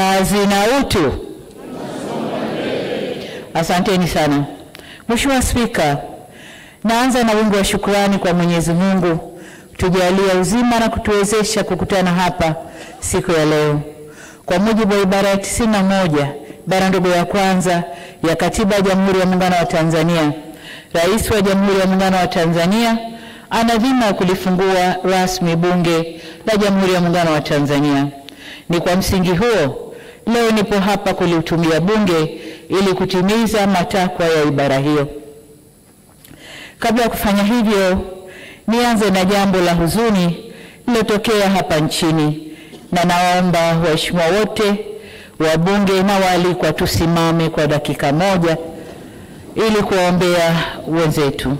Kazi na utu. Asanteni sana. Mheshimiwa Spika, naanza na wingi wa shukrani kwa Mwenyezi Mungu tujalia uzima na kutuwezesha kukutana hapa siku ya leo. Kwa mujibu wa ibara ya 91 ibara ndogo ya kwanza ya Katiba ya Jamhuri ya Muungano wa Tanzania, Rais wa Jamhuri ya Muungano wa Tanzania ana dhima ya kulifungua rasmi Bunge la Jamhuri ya Muungano wa Tanzania. Ni kwa msingi huo leo nipo hapa kulitumia Bunge ili kutimiza matakwa ya ibara hiyo. Kabla ya kufanya hivyo, nianze na jambo la huzuni lililotokea hapa nchini, na naomba waheshimiwa wote wabunge na waalikwa tusimame kwa dakika moja ili kuwaombea wenzetu.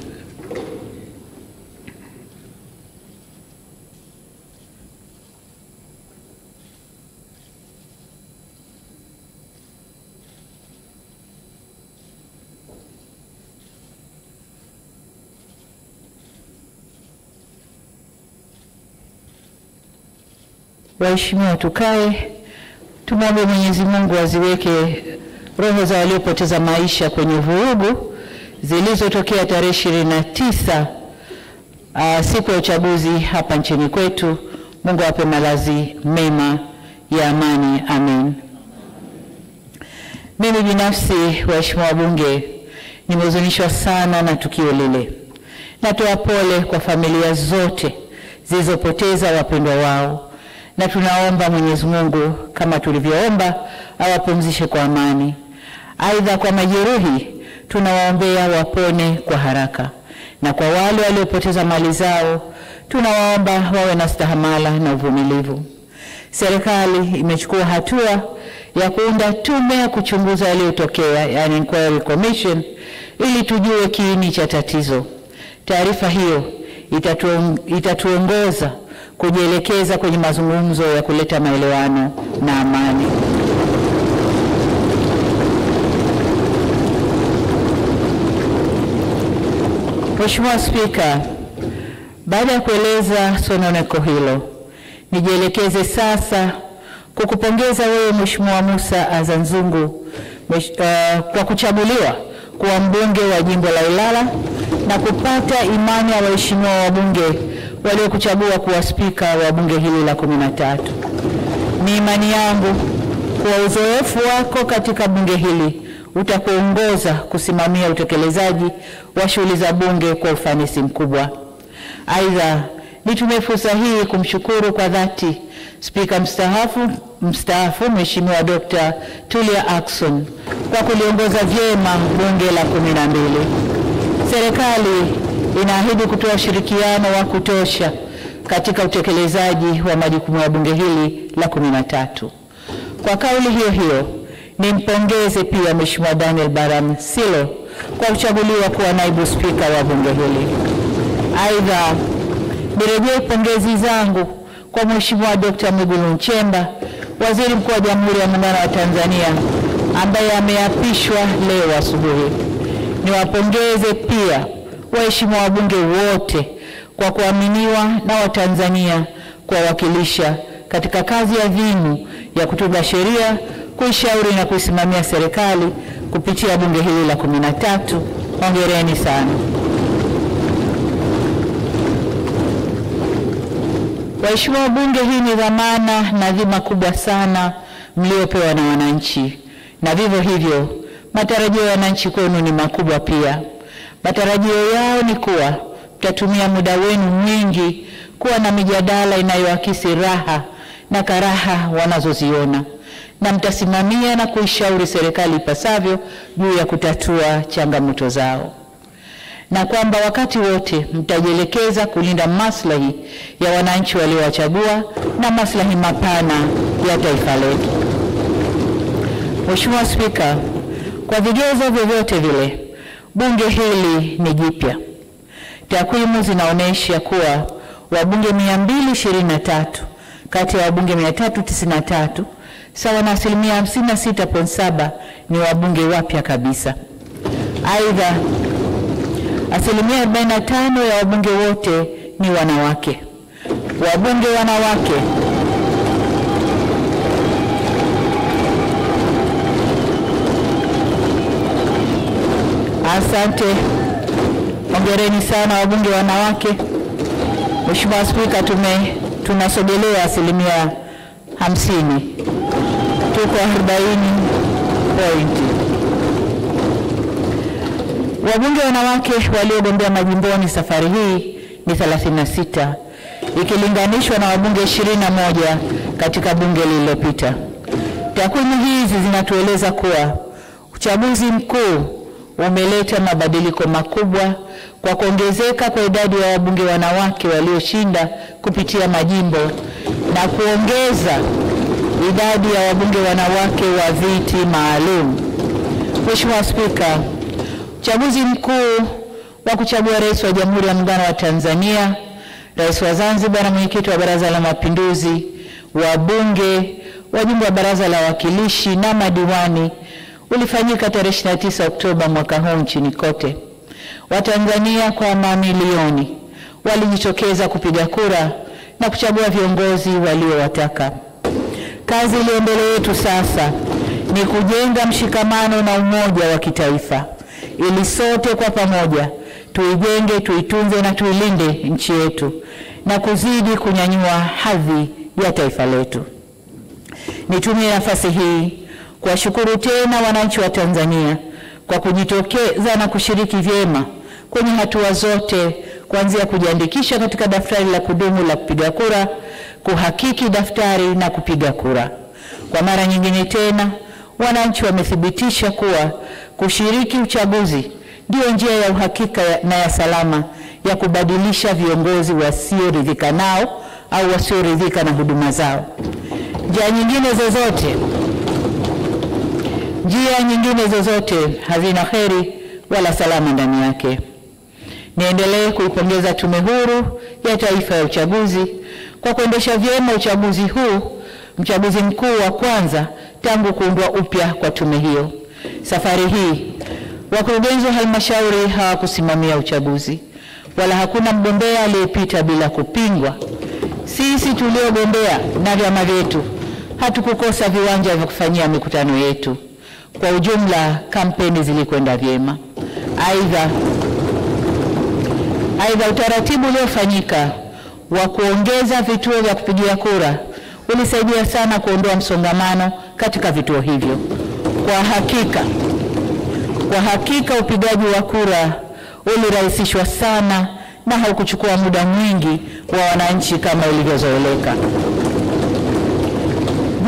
Waheshimiwa, tukae tumwombe Mwenyezi Mungu aziweke roho za waliopoteza maisha kwenye vurugu zilizotokea tarehe 29 siku ya uchaguzi hapa nchini kwetu. Mungu awape malazi mema ya amani. Amen. Mimi binafsi, waheshimiwa wabunge, nimehuzunishwa sana na tukio lile. Natoa pole kwa familia zote zilizopoteza wapendwa wao, na tunaomba Mwenyezi Mungu kama tulivyoomba awapumzishe kwa amani. Aidha, kwa majeruhi tunawaombea wapone kwa haraka, na kwa wale waliopoteza mali zao tunawaomba wawe na stahamala na uvumilivu. Serikali imechukua hatua ya kuunda tume ya kuchunguza yaliyotokea, yani inquiry commission, ili tujue kiini cha tatizo. Taarifa hiyo itatuongoza kujielekeza kwenye mazungumzo ya kuleta maelewano na amani. Mheshimiwa Spika, baada ya kueleza sononeko hilo, nijielekeze sasa kukupongeza wewe Mheshimiwa Musa Azzan Zungu kwa kuchaguliwa kuwa mbunge wa jimbo la Ilala na kupata imani ya waheshimiwa wabunge waliokuchagua kuwa spika wa bunge hili la 13. Ni imani yangu kuwa uzoefu wako katika bunge hili utakuongoza kusimamia utekelezaji wa shughuli za bunge kwa ufanisi mkubwa. Aidha, nitumie fursa hii kumshukuru kwa dhati Spika mstaafu Mheshimiwa Dr. Tulia Ackson kwa kuliongoza vyema bunge la 12. Serikali inaahidi kutoa ushirikiano wa kutosha katika utekelezaji wa majukumu ya bunge hili la 13. Kwa kauli hiyo hiyo, nimpongeze pia Mheshimiwa Daniel Baram Silo kwa kuchaguliwa kuwa naibu spika wa bunge hili. Aidha, nirejee pongezi zangu kwa Mheshimiwa Dr. Mwigulu Nchemba, Waziri Mkuu wa Jamhuri ya Muungano wa Tanzania, ambaye ameapishwa leo asubuhi. Niwapongeze pia waheshimiwa wabunge wote kwa kuaminiwa na Watanzania kuwawakilisha katika kazi ya adhimu ya kutunga sheria, kuishauri na kuisimamia serikali kupitia bunge hili la 13. Hongereni sana. Waheshimiwa wabunge, hii ni dhamana na dhima kubwa sana mliopewa na wananchi, na vivyo hivyo matarajio ya wananchi kwenu ni makubwa pia. Matarajio yao ni kuwa mtatumia muda wenu mwingi kuwa na mijadala inayoakisi raha na karaha wanazoziona, na mtasimamia na kuishauri serikali ipasavyo juu ya kutatua changamoto zao, na kwamba wakati wote mtajielekeza kulinda maslahi ya wananchi waliowachagua na maslahi mapana ya taifa letu. Mheshimiwa Spika, kwa vigezo vyovyote vile, bunge hili ni jipya. Takwimu zinaonyesha kuwa wabunge 223 kati ya wabunge 393 sawa na 56.7% ni wabunge wapya kabisa. Aidha, 45% ya wabunge wote ni wanawake. Wabunge wanawake Asante. Hongereni sana wabunge wanawake. Mheshimiwa Spika, tunasogelea 50%. Tuko 40 point. Wabunge wanawake waliogombea majimboni safari hii ni 36 ikilinganishwa na wabunge 21 katika bunge lililopita. Takwimu hizi zinatueleza kuwa uchaguzi mkuu umeleta mabadiliko makubwa kwa kuongezeka kwa idadi ya wabunge wanawake walioshinda kupitia majimbo na kuongeza idadi ya wabunge wanawake wa viti maalum. Mheshimiwa Spika, uchaguzi mkuu wa kuchagua rais wa Jamhuri ya Muungano wa Tanzania, rais wa Zanzibar na mwenyekiti wa Baraza la Mapinduzi, wabunge, wajumbe wa Baraza la Wawakilishi na madiwani ulifanyika tarehe 29 Oktoba mwaka huu nchini kote. Watanzania kwa mamilioni walijitokeza kupiga kura na kuchagua viongozi waliowataka. Kazi iliyo mbele yetu sasa ni kujenga mshikamano na umoja wa kitaifa ili sote kwa pamoja tuijenge, tuitunze na tuilinde nchi yetu na kuzidi kunyanyua hadhi ya taifa letu. Nitumie nafasi hii kuwashukuru tena wananchi wa Tanzania kwa kujitokeza na kushiriki vyema kwenye hatua zote, kuanzia kujiandikisha katika daftari la kudumu la kupiga kura, kuhakiki daftari na kupiga kura. Kwa mara nyingine tena, wananchi wamethibitisha kuwa kushiriki uchaguzi ndio njia ya uhakika na ya salama ya kubadilisha viongozi wasioridhika nao au wasioridhika na huduma zao. Njia nyingine zozote hazina heri wala salama ndani yake. Niendelee kuipongeza Tume Huru ya Taifa ya Uchaguzi kwa kuendesha vyema uchaguzi huu, mchaguzi mkuu wa kwanza tangu kuundwa upya kwa tume hiyo. Safari hii wakurugenzi wa halmashauri hawakusimamia uchaguzi, wala hakuna mgombea aliyepita bila kupingwa. Sisi tuliogombea na vyama vyetu hatukukosa viwanja vya kufanyia mikutano yetu. Kwa ujumla, kampeni zilikwenda vyema. Aidha, utaratibu uliofanyika wa kuongeza vituo vya kupigia kura ulisaidia sana kuondoa msongamano katika vituo hivyo. Kwa hakika upigaji wa kura ulirahisishwa sana na haukuchukua muda mwingi wa wananchi kama ilivyozoeleka.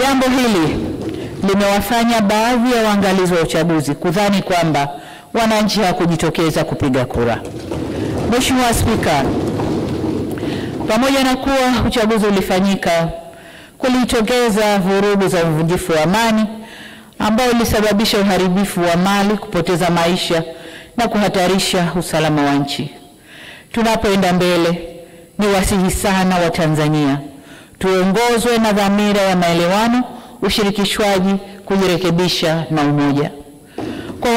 Jambo hili limewafanya baadhi ya waangalizi wa uchaguzi kudhani kwamba wananchi hawakujitokeza kupiga kura. Mheshimiwa Spika, pamoja na kuwa uchaguzi ulifanyika, kulitokeza vurugu za uvunjifu wa amani ambao ulisababisha uharibifu wa mali, kupoteza maisha na kuhatarisha usalama wa nchi. Tunapoenda mbele, ni wasihi sana wa Tanzania tuongozwe na dhamira ya maelewano, ushirikishwaji, kujirekebisha na umoja. Kwa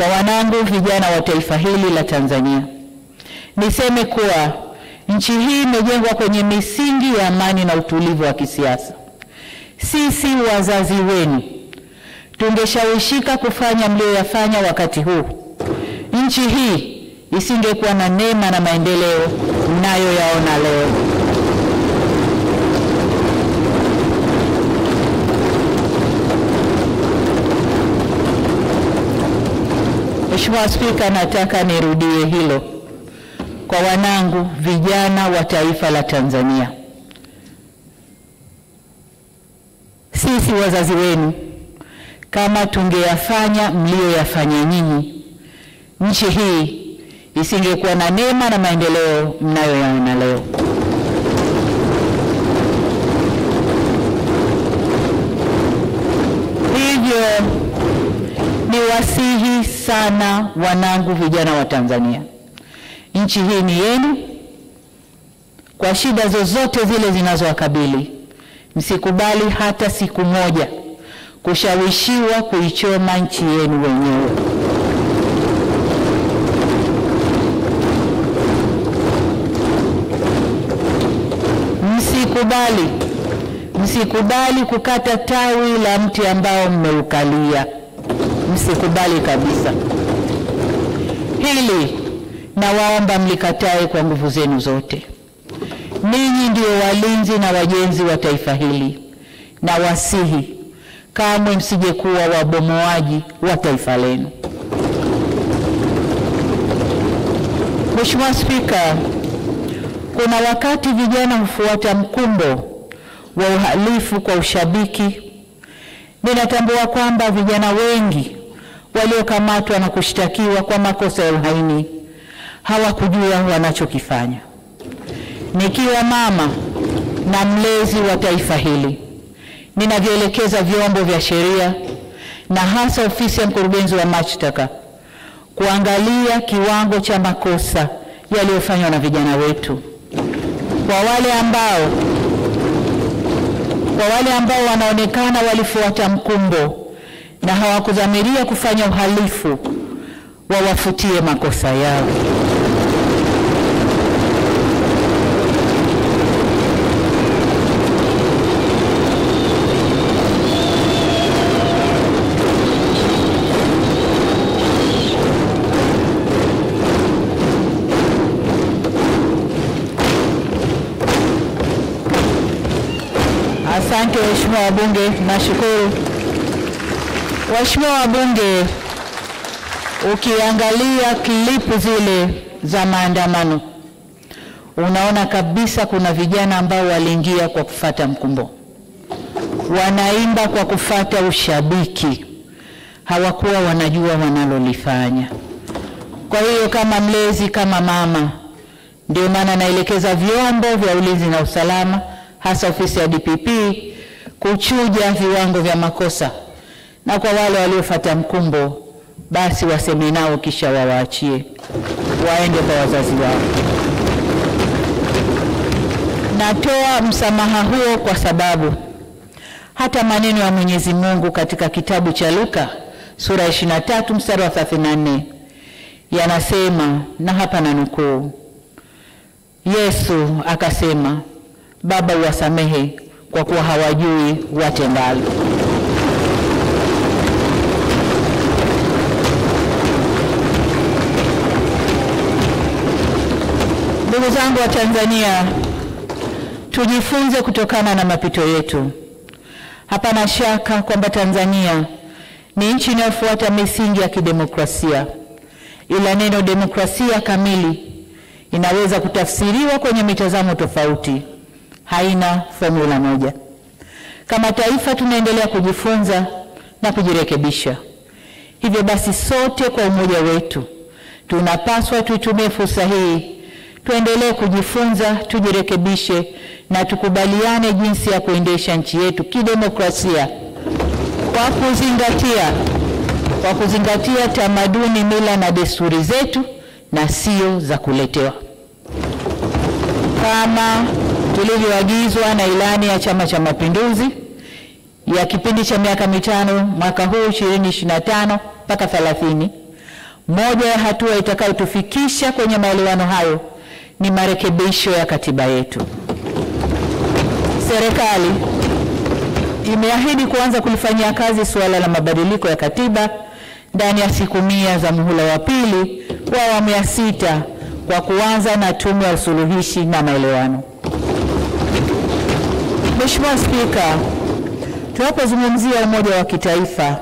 wanangu vijana wa taifa hili la Tanzania, niseme kuwa nchi hii imejengwa kwenye misingi ya amani na utulivu wa kisiasa. Sisi wazazi wenu tungeshawishika kufanya mlioyafanya wakati huu, nchi hii isingekuwa na neema na maendeleo mnayoyaona leo. Mheshimiwa Spika, nataka nirudie hilo kwa wanangu vijana wa taifa la Tanzania. Sisi wazazi wenu, kama tungeyafanya mlioyafanya nyinyi, nchi hii isingekuwa na neema na maendeleo mnayoyaona leo. Hivyo ni wasihi sana wanangu vijana wa Tanzania, nchi hii ni yenu. Kwa shida zozote zile zinazowakabili, msikubali hata siku moja kushawishiwa kuichoma nchi yenu wenyewe. Msikubali kukata tawi la mti ambao mmeukalia. msikubali kabisa. Hili nawaomba mlikatae kwa nguvu zenu zote. Ninyi ndio walinzi na wajenzi wa taifa hili, na wasihi kamwe msije kuwa wabomoaji wa taifa lenu. Mheshimiwa Spika, kuna wakati vijana hufuata mkumbo wa uhalifu kwa ushabiki. Ninatambua kwamba vijana wengi waliokamatwa na kushtakiwa kwa makosa ya uhaini hawakujua wanachokifanya. Nikiwa mama na mlezi wa taifa hili, ninavyoelekeza vyombo vya sheria na hasa ofisi ya mkurugenzi wa mashtaka kuangalia kiwango cha makosa yaliyofanywa na vijana wetu. Kwa wale ambao wanaonekana walifuata mkumbo na hawakudhamiria kufanya uhalifu, wawafutie makosa yao. Asante waheshimiwa wabunge, nashukuru. Waheshimiwa wabunge, ukiangalia klipu zile za maandamano, unaona kabisa kuna vijana ambao waliingia kwa kufuata mkumbo. Wanaimba kwa kufuata ushabiki. Hawakuwa wanajua wanalolifanya. Kwa hiyo kama mlezi, kama mama, ndio maana naelekeza vyombo vya ulinzi na usalama, hasa ofisi ya DPP, kuchuja viwango vya makosa, na kwa wale waliofuata mkumbo basi waseme nao kisha wawaachie waende kwa wazazi wao. Natoa msamaha huo kwa sababu hata maneno ya Mwenyezi Mungu katika kitabu cha Luka sura 23 mstari wa 34 yanasema, na hapa nanukuu, Yesu akasema, Baba uwasamehe kwa kuwa hawajui watendalo. Ndugu zangu wa Tanzania, tujifunze kutokana na mapito yetu. Hapana shaka kwamba Tanzania ni nchi inayofuata misingi ya kidemokrasia, ila neno demokrasia kamili inaweza kutafsiriwa kwenye mitazamo tofauti. Haina formula moja. Kama taifa tunaendelea kujifunza na kujirekebisha. Hivyo basi sote kwa umoja wetu tunapaswa tuitumie fursa hii, tuendelee kujifunza, tujirekebishe na tukubaliane jinsi ya kuendesha nchi yetu kidemokrasia kwa kuzingatia tamaduni, mila na desturi zetu na sio za kuletewa. Kama tulivyoagizwa na ilani ya Chama cha Mapinduzi ya kipindi cha miaka 5 mwaka huu 2025 mpaka 30, moja ya hatua itakayotufikisha kwenye maelewano hayo ni marekebisho ya katiba yetu. Serikali imeahidi kuanza kulifanyia kazi suala la mabadiliko ya katiba ndani ya siku 100 za muhula wa pili wa awamu ya 6 kwa kuanza na tume ya usuluhishi na maelewano. Mheshimiwa Spika, tunapozungumzia umoja wa kitaifa,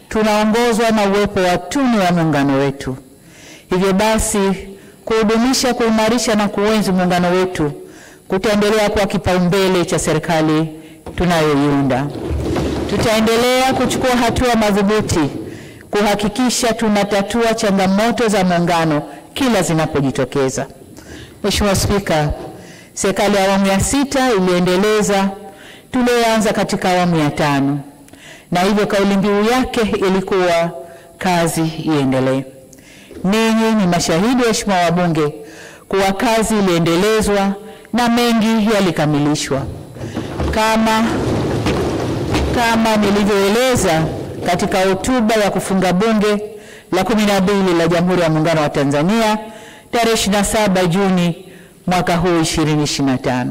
tunaongozwa na uwepo wa tunu ya muungano wetu. Hivyo basi, kuhudumisha, kuimarisha na kuenzi muungano wetu kutaendelea kwa kipaumbele cha serikali tunayoiunda. Tutaendelea kuchukua hatua madhubuti kuhakikisha tunatatua changamoto za muungano kila zinapojitokeza. Mheshimiwa Spika, serikali ya awamu ya 6 iliendeleza tulioanza katika awamu ya 5, na hivyo kauli mbiu yake ilikuwa kazi iendelee. Ninyi ni mashahidi, waheshimiwa wabunge, kuwa kazi iliendelezwa na mengi yalikamilishwa. Kama nilivyoeleza katika hotuba ya kufunga bunge la 12 la Jamhuri ya Muungano wa Tanzania tarehe 27 Juni mwaka huu 2025.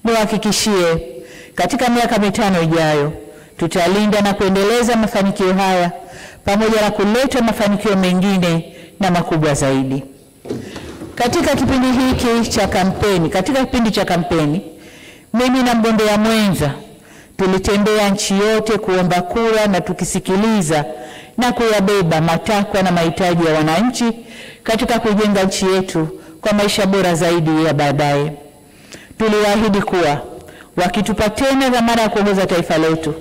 Niwahakikishie katika miaka 5 ijayo tutalinda na kuendeleza mafanikio haya pamoja na kuleta mafanikio mengine na makubwa zaidi. Katika kipindi cha kampeni, mimi na mgombea mwenza tulitembea nchi yote kuomba kura na tukisikiliza na kuyabeba matakwa na mahitaji ya wananchi katika kujenga nchi yetu kwa maisha bora zaidi ya baadaye. Tuliwaahidi kuwa wakitupa tena dhamana ya kuongoza taifa letu,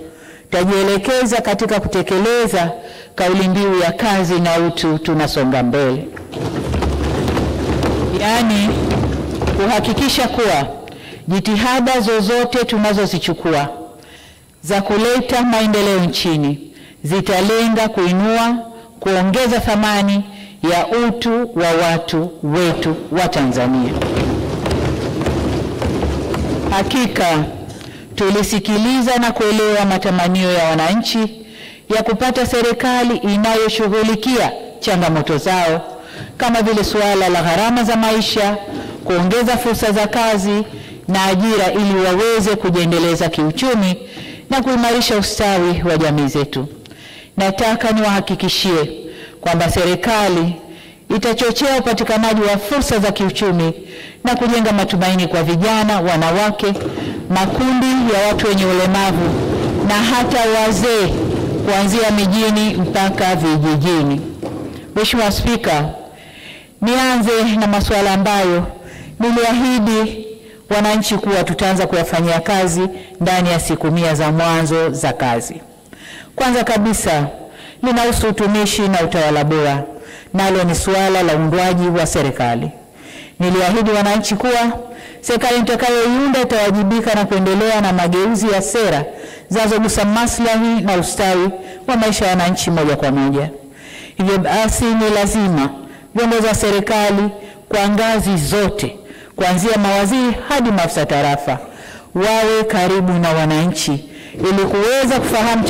tutajielekeza katika kutekeleza kauli mbiu ya kazi na utu, tunasonga mbele. Yaani kuhakikisha kuwa jitihada zozote tunazozichukua za kuleta maendeleo nchini zitalenga kuinua, kuongeza thamani ya utu wa watu wetu wa Tanzania. Hakika tulisikiliza na kuelewa matamanio ya wananchi ya kupata serikali inayoshughulikia changamoto zao kama vile suala la gharama za maisha, kuongeza fursa za kazi na ajira ili waweze kujiendeleza kiuchumi na kuimarisha ustawi wa jamii zetu. Nataka niwahakikishie kwamba serikali itachochea upatikanaji wa fursa za kiuchumi na kujenga matumaini kwa vijana, wanawake, makundi ya watu wenye ulemavu na hata wazee kuanzia mijini mpaka vijijini. Mheshimiwa Spika, nianze na masuala ambayo niliahidi wananchi kuwa tutaanza kuyafanyia kazi ndani ya siku 100 za mwanzo za kazi. Kwanza kabisa linahusu utumishi na utawala bora, nalo ni suala la uundwaji wa serikali. Niliahidi wananchi kuwa serikali nitakayoiunda itawajibika na kuendelea na mageuzi ya sera zinazogusa maslahi na ustawi wa maisha ya wananchi moja kwa moja. Hivyo basi ni lazima viongozi wa serikali kwa ngazi zote, kuanzia mawaziri hadi maafisa tarafa, wawe karibu na wananchi ili kuweza kufahamu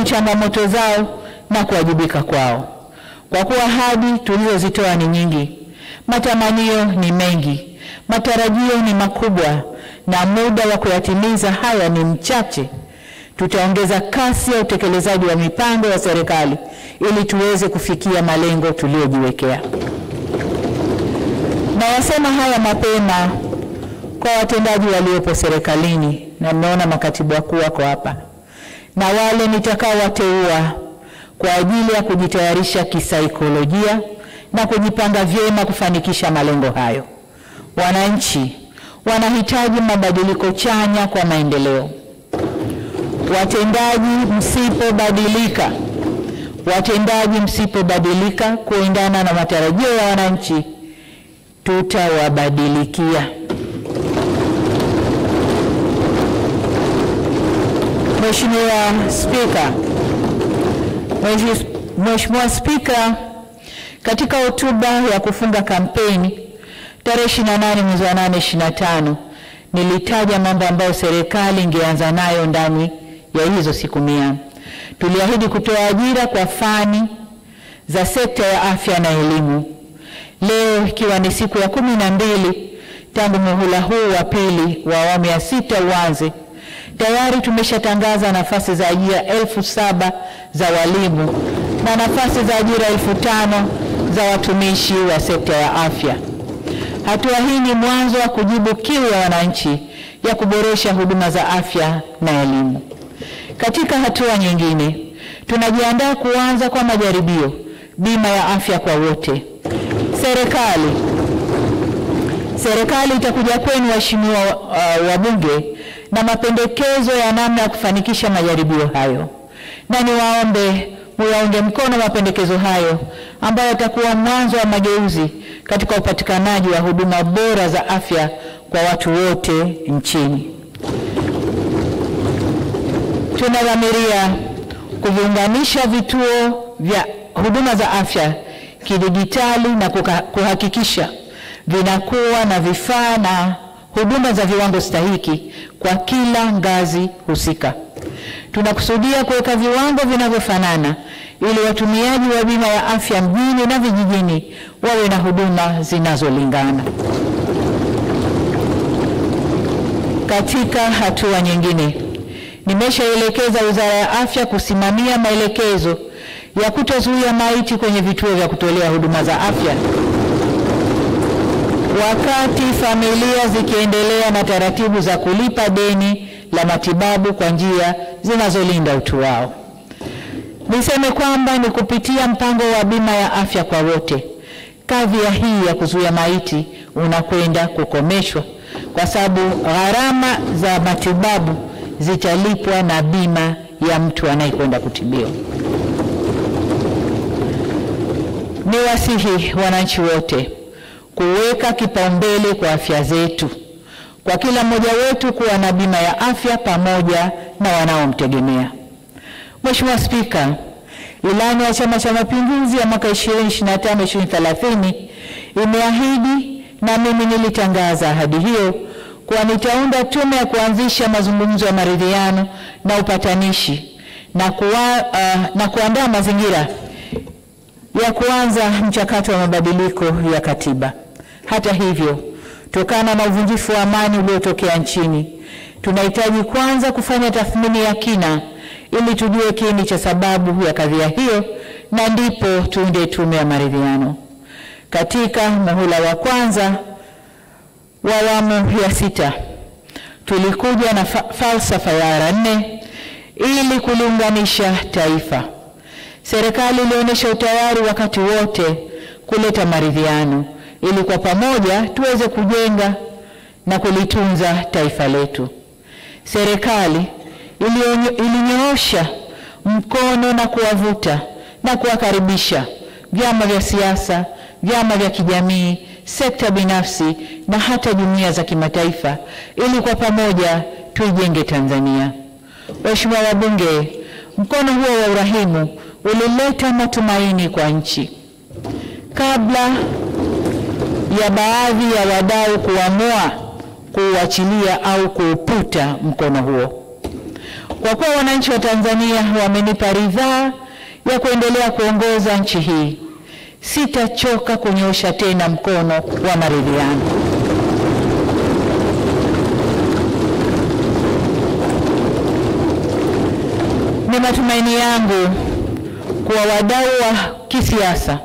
changamoto zao na kuwajibika kwao. Kwa kuwa ahadi tulizozitoa ni nyingi, matamanio ni mengi, matarajio ni makubwa na muda wa kuyatimiza haya ni mchache, tutaongeza kasi ya utekelezaji wa mipango ya serikali ili tuweze kufikia malengo tuliyojiwekea. Na wasema haya mapema kwa watendaji waliopo serikalini, na mnaona makatibu wakuu wako hapa, na wale nitakaowateua kwa ajili ya kujitayarisha kisaikolojia na kujipanga vyema kufanikisha malengo hayo. Wananchi wanahitaji mabadiliko chanya kwa maendeleo. Watendaji msipobadilika kuendana na matarajio ya wananchi, tutawabadilikia. Mheshimiwa Spika, katika hotuba ya kufunga kampeni tarehe 28 mwezi wa 8 2025, nilitaja mambo ambayo serikali ingeanza nayo ndani ya hizo siku 100. Tuliahidi kutoa ajira kwa fani za sekta ya afya na elimu. Leo ikiwa ni siku ya 12 tangu muhula huu wa pili wa awamu ya 6 uanze, tayari tumeshatangaza nafasi za ajira 7,000 za walimu na nafasi za ajira 5,000 za watumishi wa sekta ya afya. Hatua hii ni mwanzo wa kujibu kiu ya wananchi ya kuboresha huduma za afya na elimu. Katika hatua nyingine, tunajiandaa kuanza kwa majaribio bima ya afya kwa wote. Serikali itakuja kwenu waheshimiwa wabunge na mapendekezo ya namna ya kufanikisha majaribio hayo. Na niwaombe muyaunge mkono mapendekezo hayo ambayo yatakuwa mwanzo wa mageuzi katika upatikanaji wa huduma bora za afya kwa watu wote nchini. Tunadhamiria kuviunganisha vituo vya huduma za afya kidijitali na kuhakikisha vinakuwa na vifaa na huduma za viwango stahiki kwa kila ngazi husika. Tunakusudia kuweka viwango vinavyofanana ili watumiaji wa bima ya afya mjini na vijijini wawe na huduma zinazolingana. Katika hatua nyingine, Nimeshaelekeza Wizara ya Afya kusimamia maelekezo ya kutozuia maiti kwenye vituo vya kutolea huduma za afya, wakati familia zikiendelea na taratibu za kulipa deni la matibabu kwa njia zinazolinda utu wao. Niseme kwamba ni kupitia mpango wa bima ya afya kwa wote, kadhia hii ya kuzuia maiti unakwenda kukomeshwa, kwa sababu gharama za matibabu zitalipwa na bima ya mtu anayekwenda kutibiwa. Ni wasihi wananchi wote kuweka kipaumbele kwa afya zetu, kwa kila mmoja wetu kuwa na bima ya afya pamoja na wanaomtegemea. Mheshimiwa Spika, ilani ya Chama cha Mapinduzi ya mwaka 2025-2030 imeahidi, na mimi nilitangaza ahadi hiyo, kuwa nitaunda tume ya kuanzisha mazungumzo ya maridhiano na upatanishi na kuandaa mazingira ya kuanza mchakato wa mabadiliko ya katiba. Hata hivyo, kutokana na uvunjifu wa amani uliotokea nchini, tunahitaji kwanza kufanya tathmini ya kina ili tujue kiini cha sababu ya kadhia hiyo, na ndipo tuunde tume ya maridhiano. Katika muhula wa kwanza wa awamu ya 6 tulikuja na falsafa ya R4 ili kuliunganisha taifa. Serikali ilionyesha utayari wakati wote kuleta maridhiano ili kwa pamoja tuweze kujenga na kulitunza taifa letu. Serikali ilinyoosha mkono na kuwavuta na kuwakaribisha vyama vya siasa, vyama vya kijamii, sekta binafsi na hata jumuiya za kimataifa ili kwa pamoja tuijenge Tanzania. Waheshimiwa wabunge, mkono huo wa urahimu ulileta matumaini kwa nchi, kabla ya baadhi ya wadau kuamua kuuachilia au kuuputa mkono huo. Kwa kuwa wananchi wa Tanzania wamenipa ridhaa ya kuendelea kuongoza nchi hii, sitachoka kunyosha tena mkono wa maridhiano. Ni matumaini yangu kuwa wadau wa kisiasa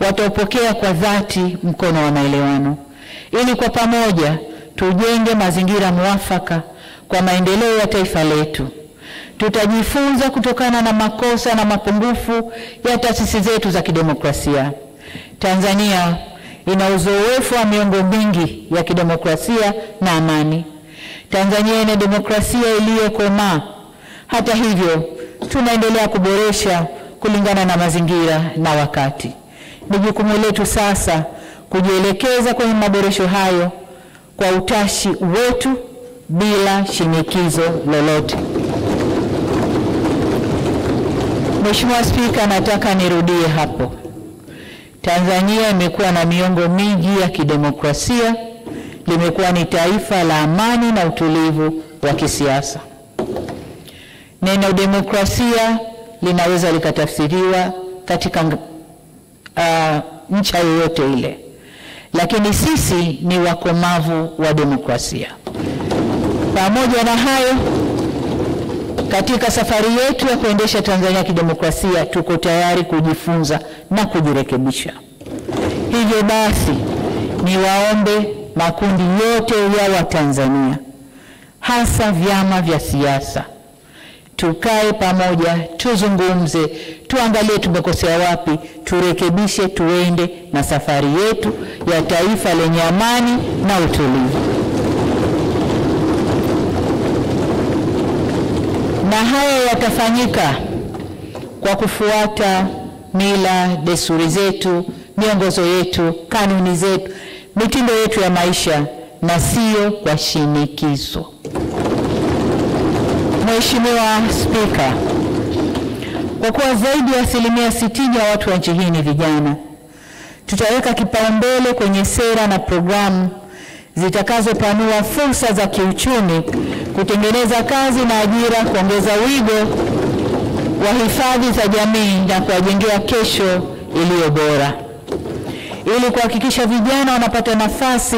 watapokea kwa dhati mkono wa maelewano ili kwa pamoja tujenge mazingira muafaka kwa maendeleo ya taifa letu. Tutajifunza kutokana na makosa na mapungufu ya taasisi zetu za kidemokrasia. Tanzania ina uzoefu wa miongo mingi ya kidemokrasia na amani. Tanzania ina demokrasia iliyokomaa. Hata hivyo, tunaendelea kuboresha kulingana na mazingira na wakati. Ni jukumu letu sasa kujielekeza kwenye maboresho hayo kwa utashi wetu bila shinikizo lolote. Mheshimiwa Spika, nataka nirudie hapo. Tanzania imekuwa na miongo mingi ya kidemokrasia, limekuwa ni taifa la amani na utulivu wa kisiasa. Neno demokrasia linaweza likatafsiriwa katika nchi yoyote ile, lakini sisi ni wakomavu wa demokrasia. Pamoja na hayo, katika safari yetu ya kuendesha Tanzania kidemokrasia, tuko tayari kujifunza na kujirekebisha. Hivyo basi, niwaombe makundi yote ya Watanzania, hasa vyama vya siasa, tukae pamoja, tuzungumze, tuangalie tumekosea wapi, turekebishe, tuende na safari yetu ya taifa lenye amani na utulivu. Na haya yatafanyika kwa kufuata mila, desturi zetu, miongozo yetu, kanuni zetu, mitindo yetu ya maisha, na sio kwa shinikizo. Mheshimiwa Spika, kwa kuwa zaidi ya 60% ya watu wa nchi hii ni vijana, tutaweka kipaumbele kwenye sera na programu zitakazopanua fursa za kiuchumi, kutengeneza kazi na ajira, kuongeza wigo wa hifadhi za jamii na kuwajengea kesho iliyo bora. Ili kuhakikisha vijana wanapata nafasi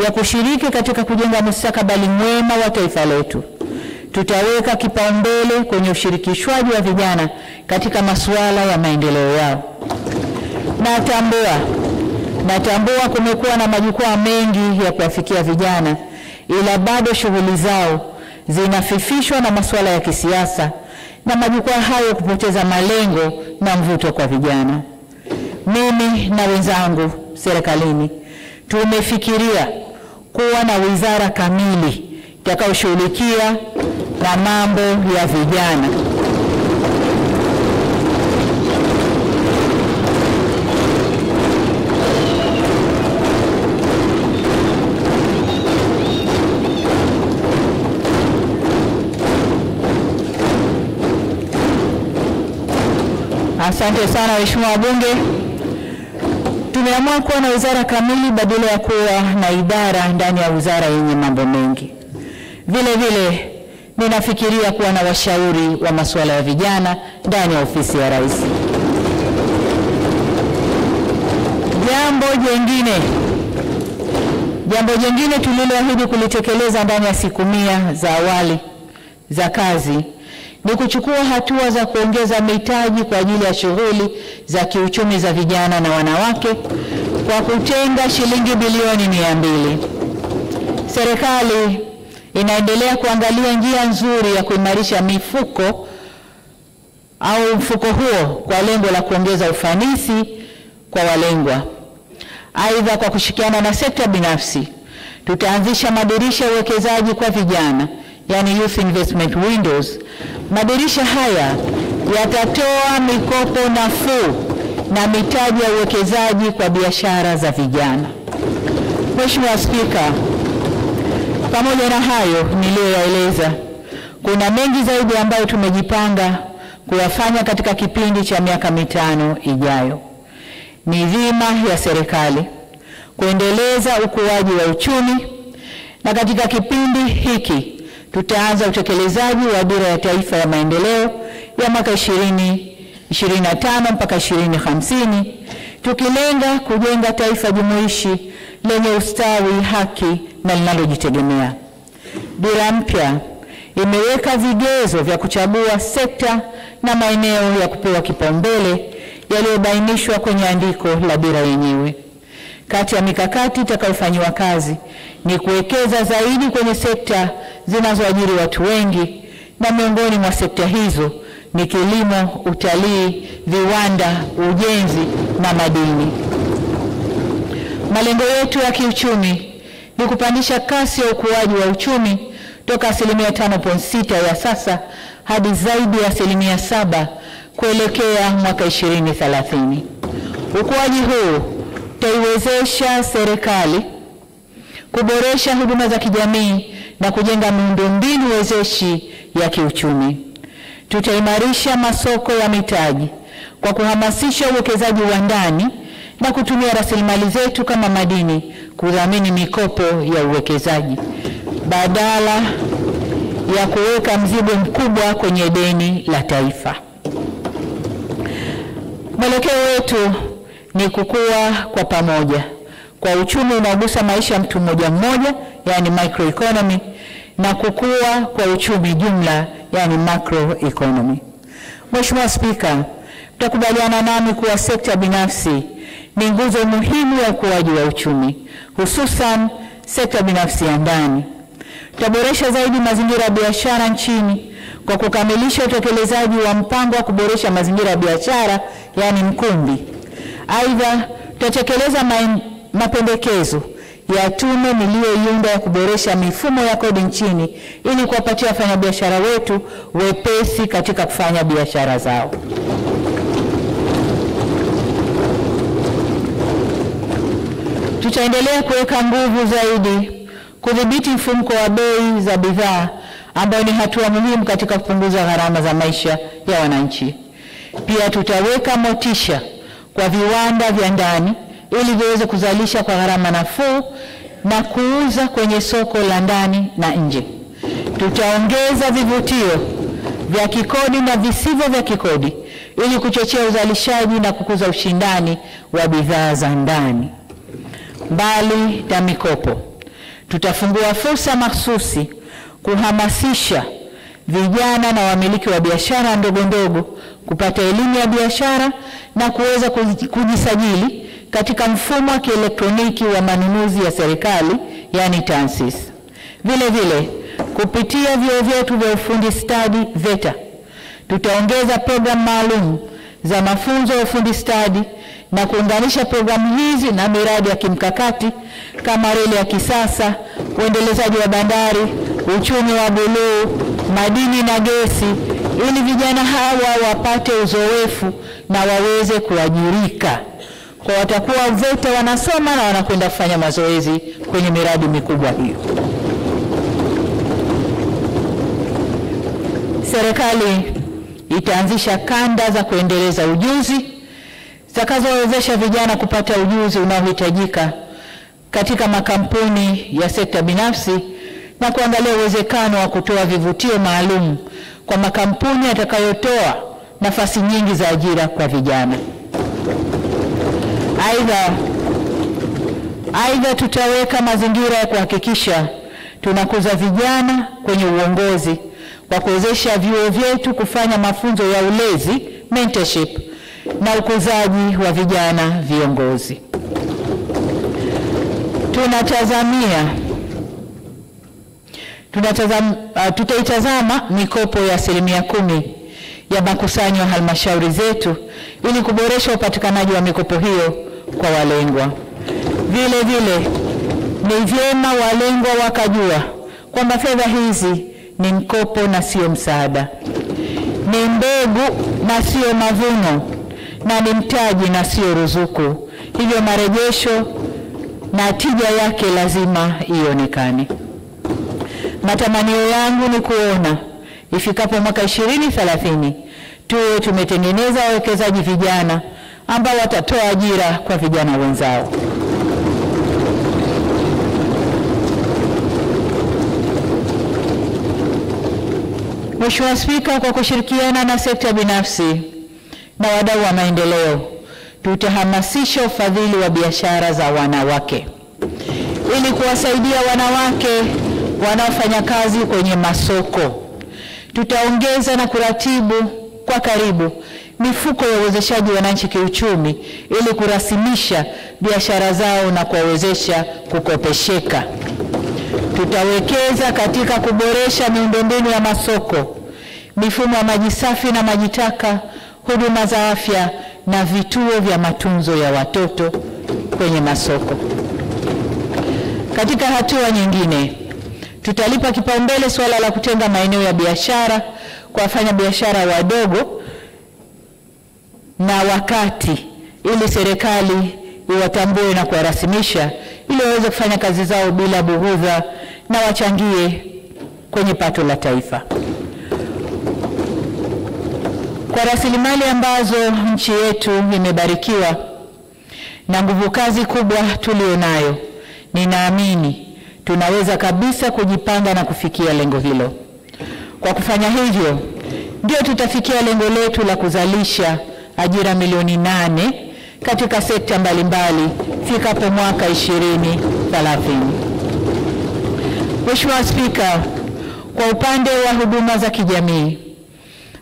ya kushiriki katika kujenga mustakabali mwema wa taifa letu, tutaweka kipaumbele kwenye ushirikishwaji wa vijana katika masuala ya maendeleo yao. Natambua kumekuwa na majukwaa mengi ya kuwafikia vijana, ila bado shughuli zao zinafifishwa na masuala ya kisiasa na majukwaa hayo kupoteza malengo na mvuto kwa vijana. Mimi na wenzangu serikalini tumefikiria kuwa na wizara kamili itakayoshughulikia na mambo ya vijana. Asante sana waheshimiwa wabunge. Tumeamua kuwa na wizara kamili badala ya kuwa na idara ndani ya wizara yenye mambo mengi. Vile vile ninafikiria kuwa na washauri wa masuala ya vijana ndani ya ofisi ya Rais. Jambo jingine tuliloahidi kulitekeleza ndani ya siku 100 za awali za kazi ni kuchukua hatua za kuongeza mitaji kwa ajili ya shughuli za kiuchumi za vijana na wanawake kwa kutenga shilingi bilioni 200. Serikali inaendelea kuangalia njia nzuri ya kuimarisha mfuko huo kwa lengo la kuongeza ufanisi kwa walengwa. Aidha, kwa kushirikiana na sekta binafsi, tutaanzisha madirisha ya uwekezaji kwa vijana, yani Youth Investment Windows. Madirisha haya yatatoa mikopo nafuu na mitaji ya uwekezaji kwa biashara za vijana. Mheshimiwa Spika, pamoja na hayo niliyoyaeleza, kuna mengi zaidi ambayo tumejipanga kuyafanya katika kipindi cha miaka 5 ijayo. Ni dhima ya serikali kuendeleza ukuaji wa uchumi, na katika kipindi hiki tutaanza utekelezaji wa Dira ya Taifa ya Maendeleo ya mwaka 2025 mpaka 2050, tukilenga kujenga taifa jumuishi lenye ustawi, haki na linalojitegemea. Dira mpya imeweka vigezo vya kuchagua sekta na maeneo ya kupewa kipaumbele yaliyobainishwa kwenye andiko la dira yenyewe. Kati ya mikakati itakayofanywa kazi ni kuwekeza zaidi kwenye sekta zinazoajiri watu wengi, na miongoni mwa sekta hizo ni kilimo, utalii, viwanda, ujenzi na madini. Malengo yetu ya kiuchumi ni kupandisha kasi ya ukuaji wa uchumi toka 5.6% ya sasa hadi zaidi ya 7% kuelekea mwaka 2030. Ukuaji huu utaiwezesha serikali kuboresha huduma za kijamii na kujenga miundombinu wezeshi ya kiuchumi. Tutaimarisha masoko ya mitaji kwa kuhamasisha uwekezaji wa ndani na kutumia rasilimali zetu kama madini kudhamini mikopo ya uwekezaji badala ya kuweka mzigo mkubwa kwenye deni la taifa. Mwelekeo wetu ni kukua kwa pamoja kwa uchumi unaogusa maisha ya mtu mmoja mmoja, yani microeconomy, na kukua kwa uchumi jumla, yani macroeconomy. Mheshimiwa Spika, mtakubaliana nami kuwa sekta binafsi ni nguzo muhimu ya ukuaji wa uchumi, hususan sekta binafsi ya ndani. Tutaboresha zaidi mazingira ya biashara nchini kwa kukamilisha utekelezaji wa mpango wa kuboresha mazingira ya biashara, yani Mkumbi. Aidha, tutatekeleza mapendekezo ya tume niliyoiunda ya kuboresha mifumo ya kodi nchini ili kuwapatia wafanyabiashara wetu wepesi katika kufanya biashara zao. Tutaendelea kuweka nguvu zaidi kudhibiti mfumuko wa bei za bidhaa, ambayo ni hatua muhimu katika kupunguza gharama za maisha ya wananchi. Pia tutaweka motisha kwa viwanda vya ndani ili viweze kuzalisha kwa gharama nafuu na kuuza kwenye soko la ndani na nje. Tutaongeza vivutio vya kikodi na visivyo vya kikodi ili kuchochea uzalishaji na kukuza ushindani wa bidhaa za ndani. Mbali na mikopo, tutafungua fursa mahsusi kuhamasisha vijana na wamiliki wa biashara ndogo ndogo kupata elimu ya biashara na kuweza kujisajili katika mfumo wa kielektroniki wa manunuzi ya serikali, yani TANSIS. Vile vile, kupitia vyuo vyetu vya ufundi stadi VETA, tutaongeza programu maalum za mafunzo ya ufundi stadi na kuunganisha programu hizi na miradi ya kimkakati kama reli ya kisasa, uendelezaji wa bandari, uchumi wa buluu, madini na gesi, ili vijana hawa wapate uzoefu na waweze kuajirika. Kwa watakuwa VETA wanasoma na wanakwenda kufanya mazoezi kwenye miradi mikubwa hiyo. Serikali itaanzisha kanda za kuendeleza ujuzi zitakazowezesha vijana kupata ujuzi unaohitajika katika makampuni ya sekta binafsi na kuangalia uwezekano wa kutoa vivutio maalum kwa makampuni yatakayotoa nafasi nyingi za ajira kwa vijana. Aidha, tutaweka mazingira ya kuhakikisha tunakuza vijana kwenye uongozi kwa kuwezesha vyuo vyetu kufanya mafunzo ya ulezi, mentorship, na ukuzaji wa vijana viongozi. Tutaitazama mikopo ya 10% ya makusanyo ya halmashauri zetu ili kuboresha upatikanaji wa mikopo hiyo kwa walengwa. Vile vile, ni vyema walengwa wakajua kwamba fedha hizi ni mkopo na sio msaada, ni mbegu na sio mavuno, na ni mtaji na sio ruzuku. Hivyo marejesho na tija yake lazima ionekane. Matamanio yangu ni kuona ifikapo mwaka 2030 tuwe tumetengeneza wawekezaji vijana ambao watatoa ajira kwa vijana wenzao. Mheshimiwa Spika, kwa kushirikiana na sekta binafsi na wadau wa maendeleo, tutahamasisha ufadhili wa biashara za wanawake ili kuwasaidia wanawake wanaofanya kazi kwenye masoko. Tutaongeza na kuratibu kwa karibu mifuko ya uwezeshaji wananchi kiuchumi ili kurasimisha biashara zao na kuwawezesha kukopesheka. Tutawekeza katika kuboresha miundombinu ya masoko, mifumo ya maji safi na maji taka, huduma za afya na vituo vya matunzo ya watoto kwenye masoko. Katika hatua nyingine, tutalipa kipaumbele suala la kutenga maeneo ya biashara kwa wafanya biashara wadogo na wakati, ili serikali iwatambue na kuwarasimisha ili waweze kufanya kazi zao bila bughudha na wachangie kwenye pato la taifa. Kwa rasilimali ambazo nchi yetu imebarikiwa na nguvu kazi kubwa tulionayo, ninaamini tunaweza kabisa kujipanga na kufikia lengo hilo. Kwa kufanya hivyo, ndio tutafikia lengo letu la kuzalisha ajira milioni 8 katika sekta mbalimbali fikapo mwaka 2030. Mheshimiwa Spika, kwa upande wa huduma za kijamii,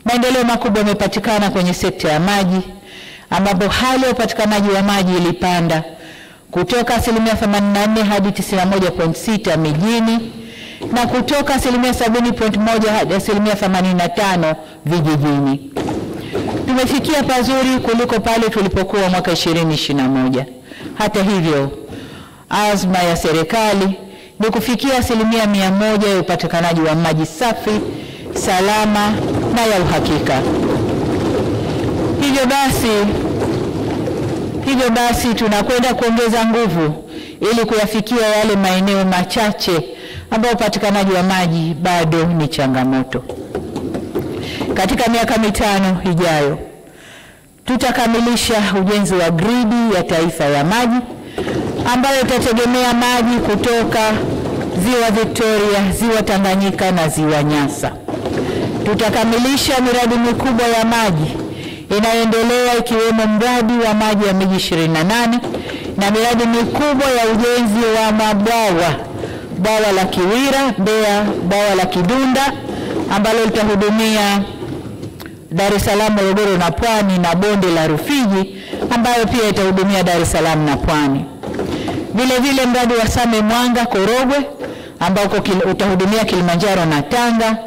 maendeleo makubwa yamepatikana kwenye sekta ya maji, ambapo hali ya upatikanaji wa maji ilipanda kutoka 84% hadi 91.6% mijini na kutoka 70.1% hadi 85% vijijini. Tumefikia pazuri kuliko pale tulipokuwa mwaka 2021. Hata hivyo, azma ya serikali ni kufikia 100% ya upatikanaji wa maji safi, salama na ya uhakika. Hivyo basi tunakwenda kuongeza nguvu ili kuyafikia yale maeneo machache ambayo upatikanaji wa maji bado ni changamoto. Katika miaka 5 ijayo, tutakamilisha ujenzi wa gridi ya taifa ya maji ambayo itategemea maji kutoka Ziwa Victoria, Ziwa Tanganyika na Ziwa Nyasa. Tutakamilisha miradi mikubwa ya maji inayoendelea ikiwemo mradi wa maji ya miji 28 na miradi mikubwa ya ujenzi wa mabwawa, bwawa la Kiwira, Mbeya, bwawa la Kidunda, ambalo litahudumia Dar es Salaam, Morogoro na Pwani, na bonde la Rufiji ambayo pia itahudumia Dar es Salaam na Pwani. Vile vile mradi wa Same Mwanga Korogwe ambao utahudumia Kilimanjaro na Tanga,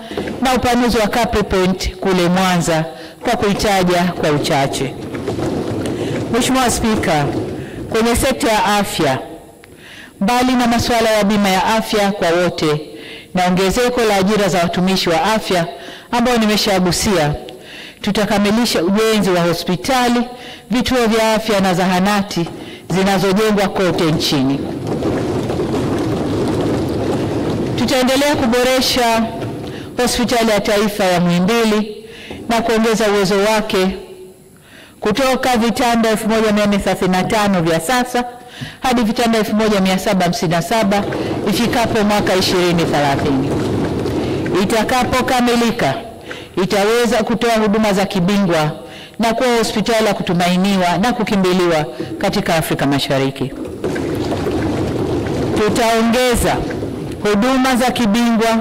na upanuzi wa Capri Point kule Mwanza, kwa kuitaja kwa uchache. Mheshimiwa Spika, kwenye sekta ya afya, mbali na masuala ya bima ya afya kwa wote na ongezeko la ajira za watumishi wa afya ambao nimeshagusia, tutakamilisha ujenzi wa hospitali, vituo vya afya na zahanati zinazojengwa kote nchini. Tutaendelea kuboresha hospitali ya taifa ya Muhimbili na kuongeza uwezo wake kutoka vitanda 1435 vya sasa hadi vitanda 1757 ifikapo mwaka 2030. Itakapokamilika, itaweza kutoa huduma za kibingwa na kuwa hospitali ya kutumainiwa na kukimbiliwa katika Afrika Mashariki. Tutaongeza huduma za kibingwa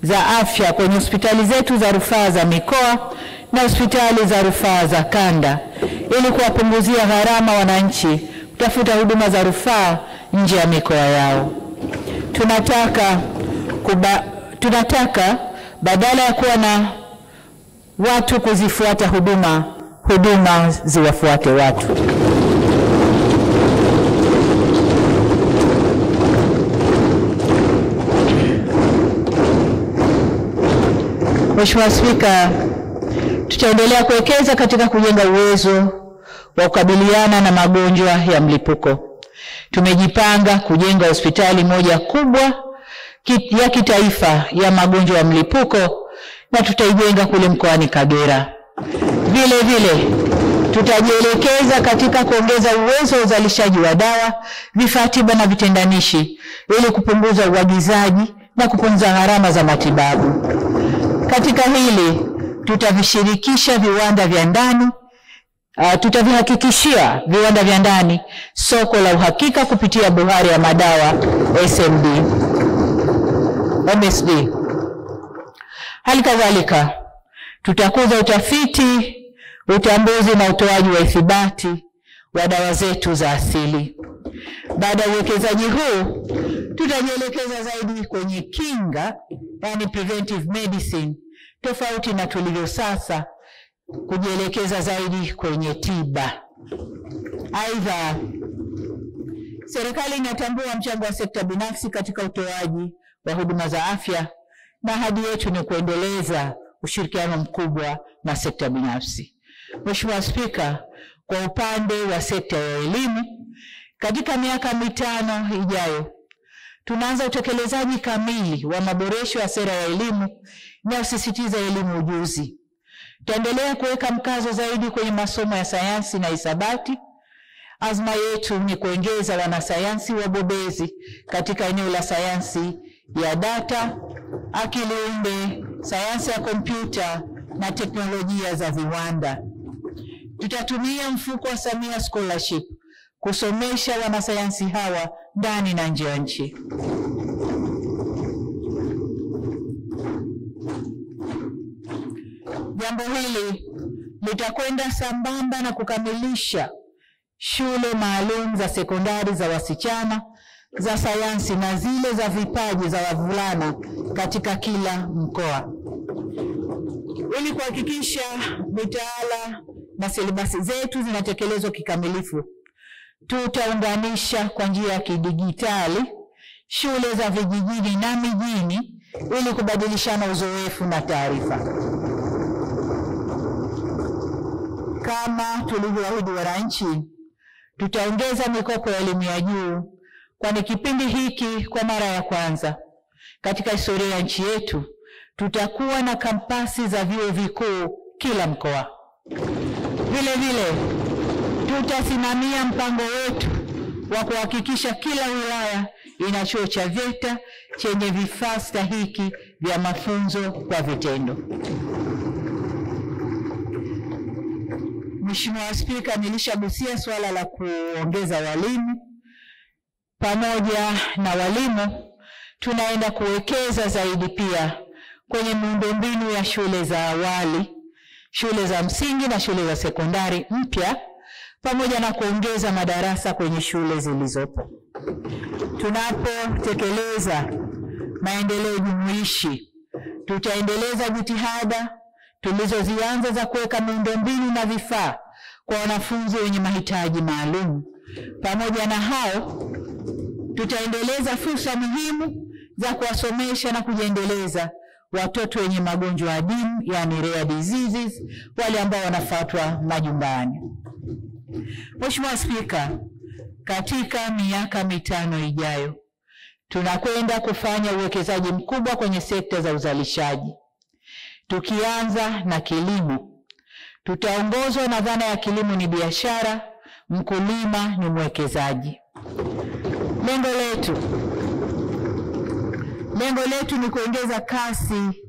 za afya kwenye hospitali zetu za rufaa za mikoa na hospitali za rufaa za kanda ili kuwapunguzia gharama wananchi kutafuta huduma za rufaa nje ya mikoa yao. Tunataka badala ya kuwa na watu kuzifuata huduma ziwafuate watu. Mheshimiwa Spika, tutaendelea kuwekeza katika kujenga uwezo wa kukabiliana na magonjwa ya mlipuko. Tumejipanga kujenga hospitali moja kubwa ya kitaifa ya magonjwa ya mlipuko na tutaijenga kule mkoani Kagera. Vile vile tutajielekeza katika kuongeza uwezo wa uzalishaji wa dawa, vifaa tiba na vitendanishi ili kupunguza uagizaji na kupunguza gharama za matibabu. Katika hili tutavishirikisha viwanda vya ndani, tutavihakikishia viwanda vya ndani soko la uhakika kupitia bohari ya madawa MSD. Hali kadhalika tutakuza utafiti, utambuzi na utoaji wa ithibati wa dawa zetu za asili. Baada ya uwekezaji huu, tutajielekeza zaidi kwenye kinga, yani preventive medicine, tofauti na tulivyo sasa kujielekeza zaidi kwenye tiba. Aidha, serikali inatambua mchango wa sekta binafsi katika utoaji wa huduma za afya, na ahadi yetu ni kuendeleza ushirikiano mkubwa na sekta binafsi. Mheshimiwa Spika, kwa upande wa sekta ya elimu, katika miaka 5 ijayo tunaanza utekelezaji kamili wa maboresho ya sera ya elimu inayosisitiza elimu ujuzi. Tutaendelea kuweka mkazo zaidi kwenye masomo ya sayansi na hisabati. Azma yetu ni kuongeza wanasayansi wabobezi katika eneo la sayansi ya data, akili unde, sayansi ya kompyuta na teknolojia za viwanda. Tutatumia mfuko wa Samia Scholarship kusomesha wanasayansi hawa ndani na nje ya nchi. Jambo hili litakwenda sambamba na kukamilisha shule maalum za sekondari za wasichana za sayansi na zile za vipaji za wavulana katika kila mkoa. Ili kuhakikisha mitaala na silibasi zetu zinatekelezwa kikamilifu, tutaunganisha kwa njia ya kidijitali shule za vijijini na mijini ili kubadilishana uzoefu na taarifa. Kama tulivyoahidi wananchi, tutaongeza mikopo ya elimu ya juu, kwani kipindi hiki kwa mara ya kwanza katika historia ya nchi yetu tutakuwa na kampasi za vyuo vikuu kila mkoa. Vile vile tutasimamia mpango wetu wa kuhakikisha kila wilaya ina chuo cha VETA chenye vifaa stahiki vya mafunzo kwa vitendo. Mheshimiwa Spika, nilishagusia swala la kuongeza walimu. Pamoja na walimu, tunaenda kuwekeza zaidi pia kwenye miundombinu ya shule za awali, shule za msingi na shule za sekondari mpya, pamoja na kuongeza madarasa kwenye shule zilizopo. Tunapotekeleza maendeleo jumuishi, tutaendeleza jitihada tulizozianza za kuweka miundombinu na vifaa kwa wanafunzi wenye mahitaji maalum. Pamoja na hao, tutaendeleza fursa muhimu za kuwasomesha na kujiendeleza watoto wenye magonjwa adimu, yani rare diseases, wale ambao wanafuatwa majumbani. Mheshimiwa Spika, katika miaka 5 ijayo, tunakwenda kufanya uwekezaji mkubwa kwenye sekta za uzalishaji. Tukianza na kilimo, tutaongozwa na dhana ya kilimo ni biashara, mkulima ni mwekezaji. Lengo letu ni kuongeza kasi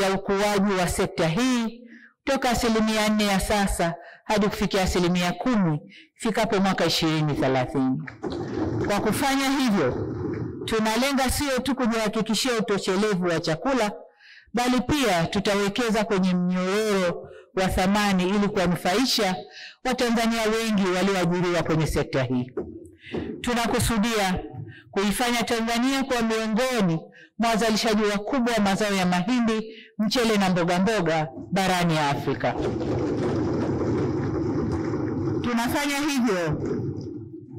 ya ukuaji wa sekta hii toka 4% ya sasa hadi kufikia 10% ifikapo mwaka 2030. Kwa kufanya hivyo, tunalenga sio tu kujihakikishia utoshelevu wa chakula, bali pia tutawekeza kwenye mnyororo wa thamani ili kuwanufaisha Watanzania wengi walioajiriwa kwenye sekta hii. Tunakusudia kuifanya Tanzania kwa miongoni mwa wazalishaji wakubwa wa mazao ya mahindi, mchele na mboga mboga barani Afrika.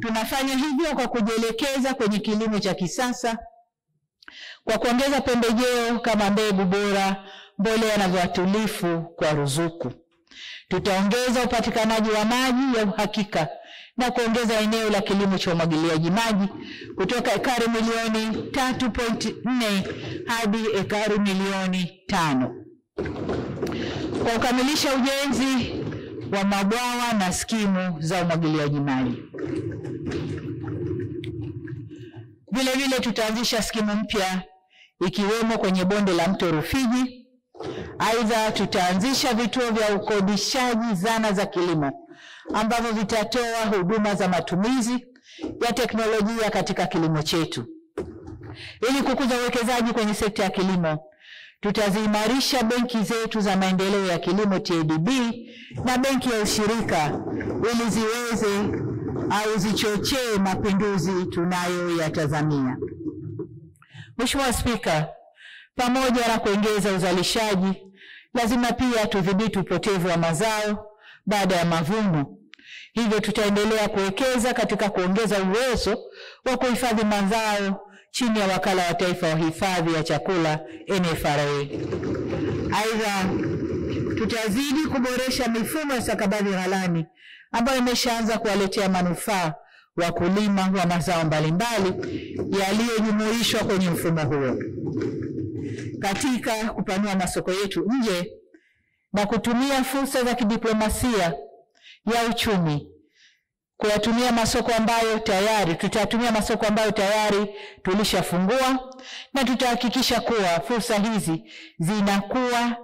Tunafanya hivyo kwa kujielekeza kwenye kilimo cha kisasa, kwa kuongeza pembejeo kama mbegu bora, mbolea na viuatilifu kwa ruzuku. Tutaongeza upatikanaji wa maji ya uhakika na kuongeza eneo la kilimo cha umwagiliaji maji kutoka ekari milioni 3.4 hadi ekari milioni 5. Kwa kukamilisha ujenzi wa mabwawa na skimu za umwagiliaji maji. Vile vile tutaanzisha skimu mpya ikiwemo kwenye bonde la mto Rufiji. Aidha, tutaanzisha vituo vya ukodishaji zana za kilimo ambavyo vitatoa huduma za matumizi ya teknolojia katika kilimo chetu. Ili kukuza uwekezaji kwenye sekta ya kilimo, tutaziimarisha benki zetu za maendeleo ya kilimo TADB na benki ya ushirika ili ziweze au zichochee mapinduzi tunayoyatazamia. Mheshimiwa Spika, pamoja na kuongeza uzalishaji, lazima pia tudhibiti upotevu wa mazao baada ya mavuno. Hivyo tutaendelea kuwekeza katika kuongeza uwezo wa kuhifadhi mazao chini ya Wakala wa Taifa wa Hifadhi ya Chakula NFRA. Aidha, tutazidi kuboresha mifumo ya stakabadhi ghalani ambayo imeshaanza kuwaletea manufaa wakulima wa mazao mbalimbali yaliyojumuishwa kwenye mfumo huo. Katika kupanua masoko yetu nje na kutumia fursa za kidiplomasia ya uchumi, tutatumia masoko ambayo tayari tulishafungua, na tutahakikisha kuwa fursa hizi zinakuwa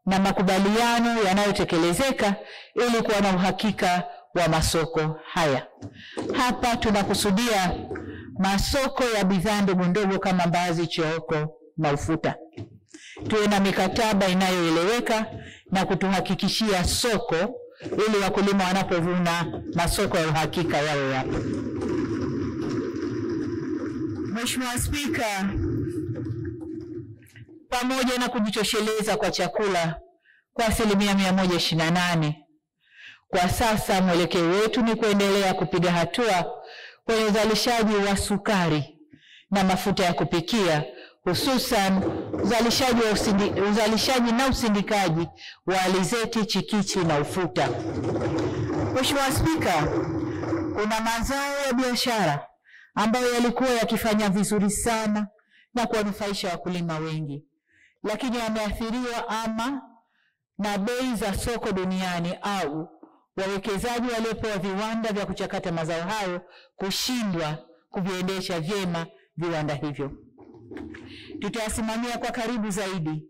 na makubaliano yanayotekelezeka ili kuwa na uhakika wa masoko haya. Hapa tunakusudia masoko ya bidhaa ndogo ndogo kama mbaazi, choroko na ufuta. Tuwe na mikataba inayoeleweka na kutuhakikishia soko ili wakulima wanapovuna masoko ya uhakika yawe yapo. Mheshimiwa Spika, pamoja na kujitosheleza kwa chakula kwa 128%, kwa sasa mwelekeo wetu ni kuendelea kupiga hatua kwenye uzalishaji wa sukari na mafuta ya kupikia, hususan uzalishaji na usindikaji wa alizeti, chikichi na ufuta. Mheshimiwa Spika, kuna mazao ya biashara ambayo yalikuwa yakifanya vizuri sana na kuwanufaisha wakulima wengi, lakini yameathiriwa ama na bei za soko duniani au wawekezaji waliopewa viwanda vya kuchakata mazao hayo kushindwa kuviendesha vyema viwanda hivyo. Tutayasimamia kwa karibu zaidi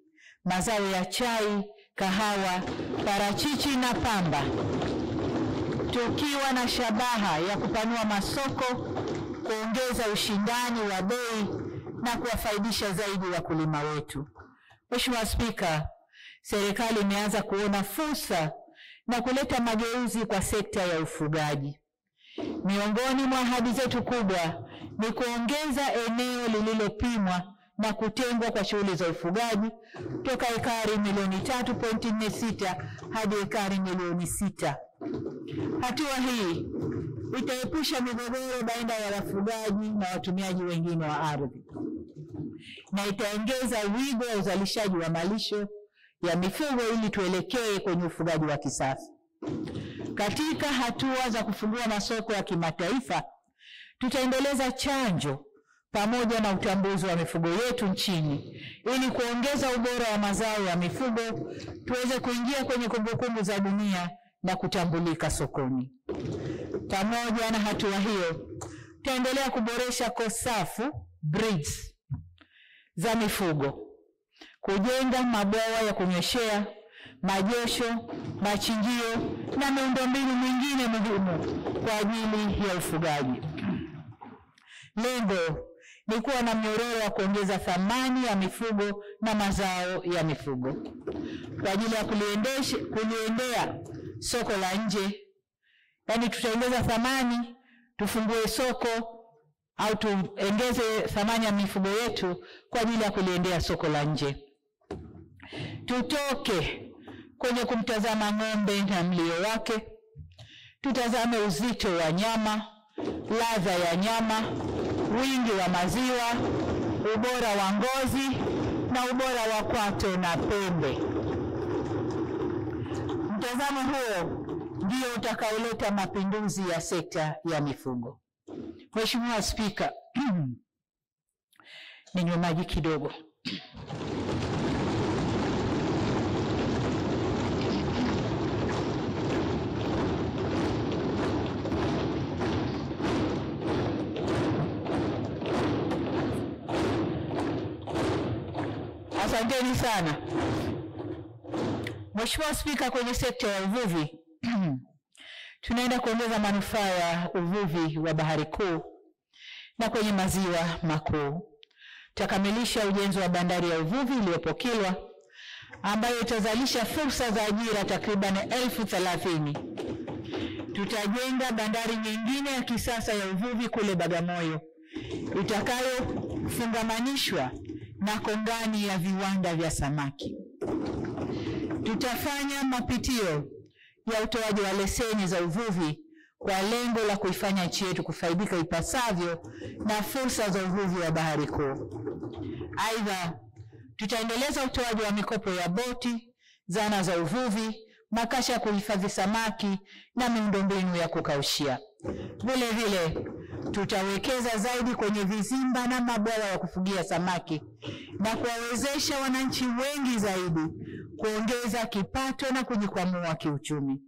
mazao ya chai, kahawa, parachichi na pamba, tukiwa na shabaha ya kupanua masoko, kuongeza ushindani wa bei na kuwafaidisha zaidi wakulima wetu. Mheshimiwa Spika, serikali imeanza kuona fursa na kuleta mageuzi kwa sekta ya ufugaji. Miongoni mwa ahadi zetu kubwa ni kuongeza eneo lililopimwa na kutengwa kwa shughuli za ufugaji toka ekari milioni 3.46 hadi ekari milioni 6. Hatua hii itaepusha migogoro baina ya wafugaji na watumiaji wengine wa ardhi na itaongeza wigo wa uzalishaji wa malisho ya mifugo ili tuelekee kwenye ufugaji wa kisasa. Katika hatua za kufungua masoko ya kimataifa, tutaendeleza chanjo pamoja na utambuzi wa mifugo yetu nchini ili kuongeza ubora wa mazao ya mifugo, tuweze kuingia kwenye kumbukumbu za dunia na kutambulika sokoni. Pamoja na hatua hiyo, tutaendelea kuboresha kosafu breeds za mifugo, kujenga mabwawa ya kunyweshea, majosho, machinjio na miundombinu mingine muhimu kwa ajili ya ufugaji. Lengo ni kuwa na mnyororo wa kuongeza thamani ya mifugo na mazao ya mifugo kwa ajili ya kuliendea soko la nje. Yaani tutaongeza thamani, tufungue soko au tuongeze thamani ya mifugo yetu kwa ajili ya kuliendea soko la nje. Tutoke kwenye kumtazama ng'ombe na mlio wake, tutazame uzito wa nyama, ladha ya nyama, wingi wa maziwa, ubora wa ngozi na ubora wa kwato na pembe. Mtazamo huo ndio utakaoleta mapinduzi ya sekta ya mifugo. Mheshimiwa Spika, ninywe maji kidogo. Asanteni sana. Mheshimiwa Spika, kwenye sekta ya uvuvi tunaenda kuongeza manufaa ya uvuvi wa Bahari Kuu na kwenye maziwa makuu. Tutakamilisha ujenzi wa bandari ya uvuvi iliyopo Kilwa ambayo itazalisha fursa za ajira takriban 30,000. Tutajenga bandari nyingine ya kisasa ya uvuvi kule Bagamoyo itakayofungamanishwa na kongani ya viwanda vya samaki. Tutafanya mapitio ya utoaji wa leseni za uvuvi kwa lengo la kuifanya nchi yetu kufaidika ipasavyo na fursa za uvuvi wa Bahari Kuu. Aidha, tutaendeleza utoaji wa mikopo ya boti, zana za uvuvi, makasha ya kuhifadhi samaki na miundombinu ya kukaushia. Vile vile, tutawekeza zaidi kwenye vizimba na mabwawa ya kufugia samaki na kuwawezesha wananchi wengi zaidi kuongeza kipato na kujikwamua kiuchumi.